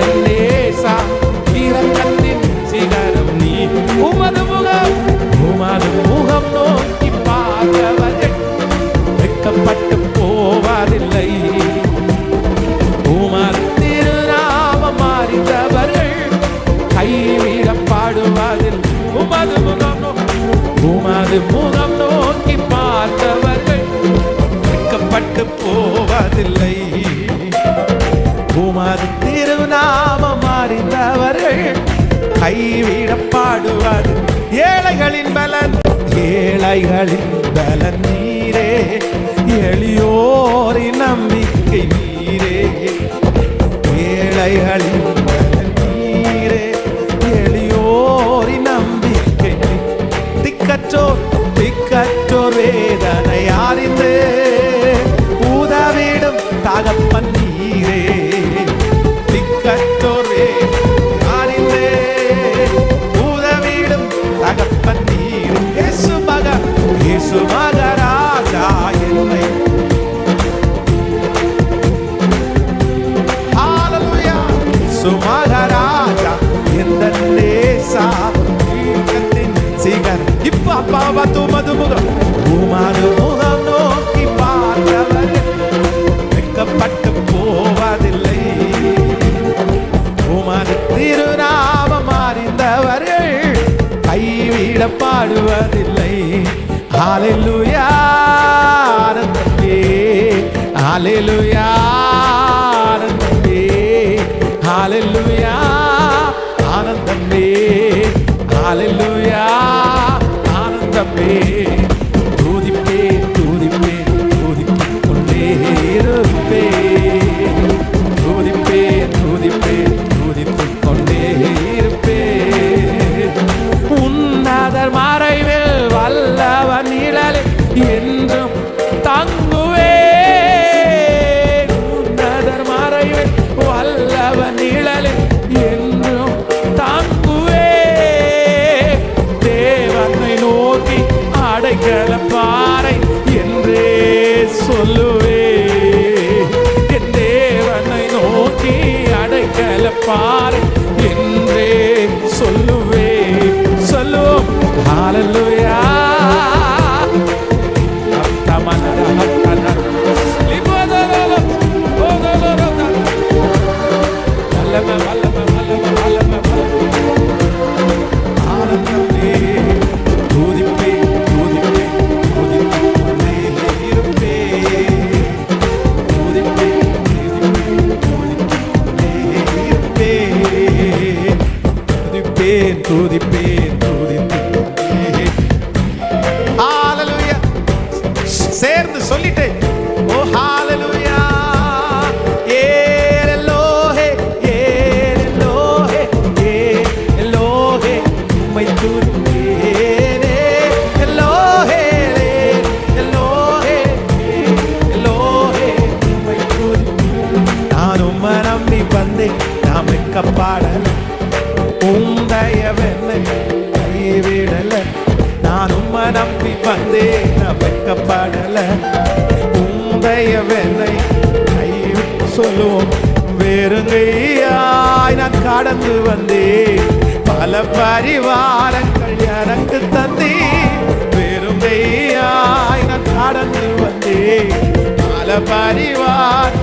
உமது திருநாமம் அறிந்தவர்கள் கைவிடப்பாடுவது. ஏழைகளின் பலன், ஏழைகளின் பலன் நீரே, எளியோரின் நம்பிக்கை நீரே. ஏழைகளின் பலன் நீரே, எளியோரின் நம்பிக்கை. திக்கற்றோர் திக்கற்றோர் வேதனை அறிந்து உதவிடும் தகப்பன் நீரே. திக்கற்றோர் அறிந்து உதவிடும் தகப்பன் நீரே. இயேசு மகராஜா என்னை, ஹல்லேலூயா, இயேசு மகராஜா எந்த நேசா சிகர். இப்ப அப்பா துமது முகம், உமது முகம் நோக்கி பார்த்தவர் வெட்கப்பட்டு போவதில்லை. உமது திருநாமம் அறிந்தவர்கள் கைவிடப்படுவதில்லை. ஹல்லேலூயா, ஆனந்தமே, ஹல்லேலூயா, ஆனந்தமே, ஹல்லேலூயா, ஆனந்தமே, ஹல்லேலூயா, ஆனந்தமே. துதிப்பே துதிப்பே துதித்துக் கொண்டே இருப்பே, துதிப்பே துதிப்பே துதித்துக் கொண்டே இருப்பே. உன்னதர் மறைவில் வல்லவன் நிழலில் என்றும் தங்குவே. உன்னதர் மறைவில் வல்லவன் நிழலில் என்றும் தங்குவே. தேவனை நோக்கி அடைக்கல பாறை என்றே சொல்லுவே. என் தேவனை நோக்கி அடைக்கல பாறை என்றே சொல்லுவே. சொல்லுவோம் ஹல்லேலூயா. சேர்ந்து சொல்லிட்டேன். ஓ ஹல்லேலூயா, ஏலோஹே ஏலோஹே ஏலோஹே உம்மை துதிப்பேனே. எலோஹே எலோஹே எலோஹே உம்மை துதிப்பேன். நான் உம்மை நம்பி வந்தேன், நான் வெட்கப்படல. உம்தயவென்னை கைவிடல. நான் உம்மை நம்பி வந்தேன், நான் வெட்கப்படல. உம்தயவென்னை கைவிட. சொல்லுவோம், வெறுங்கையாய் நான் கடந்து வந்தேன், பல பரிவாரங்கள் எனக்கு தந்தே. வெறுங்கையாய் நான் கடந்து வந்தேன், பல பரிவார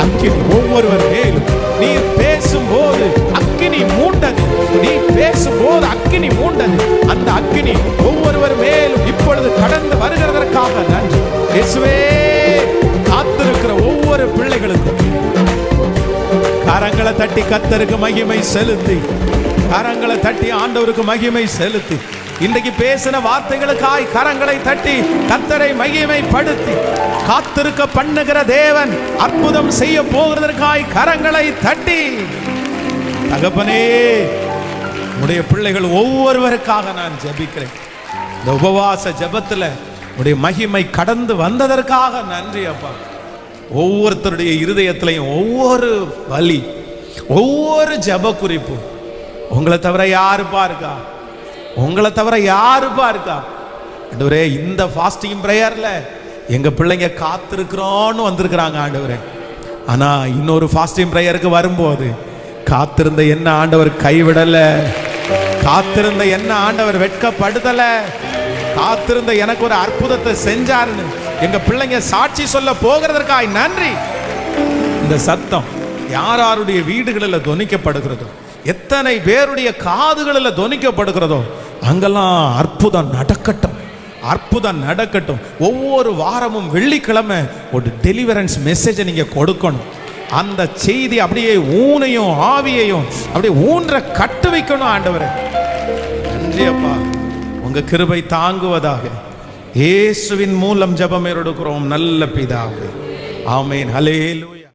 அக்கினி ஒவ்வொருவர் மேலும் நீர் பேசும்போது அக்கினி மூண்டது. நீ பேசும்போது அக்கினி மூண்டது. அந்த அக்கினி ஒவ்வொருவர் மேலும் இப்பொழுது கடந்து வருகிறதற்காக நன்றி இயேசுவே. காத்திருக்கிற ஒவ்வொரு பிள்ளைகளுக்கும் கரங்களை தட்டி கர்த்தருக்கு மகிமை செலுத்தி, கரங்களை தட்டி ஆண்டவருக்கு மகிமை செலுத்தி, இன்றைக்கு பேசின வார்த்தைகளுக்காய் கரங்களை தட்டி கர்த்தரை மகிமைப்படுத்தி, காத்திருக்க பண்ணுகிற தேவன் அற்புதம் செய்ய போகிறதற்காய் கரங்களை தட்டி, தகப்பனே உடைய பிள்ளைகள் ஒவ்வொருவருக்காக நான் ஜெபிக்கிறேன். இந்த உபவாச ஜெபத்துல உடைய மகிமை கடந்து வந்ததற்காக நன்றி அப்பா. ஒவ்வொருத்தருடைய இருதயத்திலையும் ஒவ்வொரு வலி, ஒவ்வொரு ஜெப குறிப்பு, உங்களை தவிர யாருப்பா இருக்கா, உங்களை தவிர யாருப்பா இருக்கா ஆண்டவரே. இந்த ஃபாஸ்டிங் பிரேயர்ல எங்க பிள்ளைங்க காத்திருக்கிறோன்னு வந்திருக்கிறாங்க ஆண்டவரே. ஆனா இன்னொரு ஃபாஸ்டிங் பிரேயருக்கு வரும்போது காத்திருந்த என்ன ஆண்டவர் கைவிடல, காத்திருந்த என்ன ஆண்டவர் வெட்கப்படுத்தல, காத்திருந்த எனக்கு ஒரு அற்புதத்தை செஞ்சாருன்னு எங்க பிள்ளைங்க சாட்சி சொல்ல போகிறதற்காய் நன்றி. இந்த சத்தம் யார் யாருடைய வீடுகளில் துணிக்கப்படுகிறதோ, எத்தனை பேருடைய காதுகளில் தொனிக்கப்படுகிறதோ அங்கெல்லாம் அற்புதம் நடக்கட்டும், அற்புதம் நடக்கட்டும். ஒவ்வொரு வாரமும் வெள்ளிக்கிழமை ஒரு டெலிவரன்ஸ் மெசேஜை நீங்க கொடுக்கணும். அந்த செய்தி அப்படியே ஊனையும் ஆவியையும் அப்படியே ஊன்ற கட்டு வைக்கணும். ஆண்டவரே நன்றி அப்பா, உங்க கிருபை தாங்குவதாக. இயேசுவின் மூலம் ஜெபம் எடுக்கிறோம் நல்ல பிதாவே, ஆமென். ஹல்லேலூயா.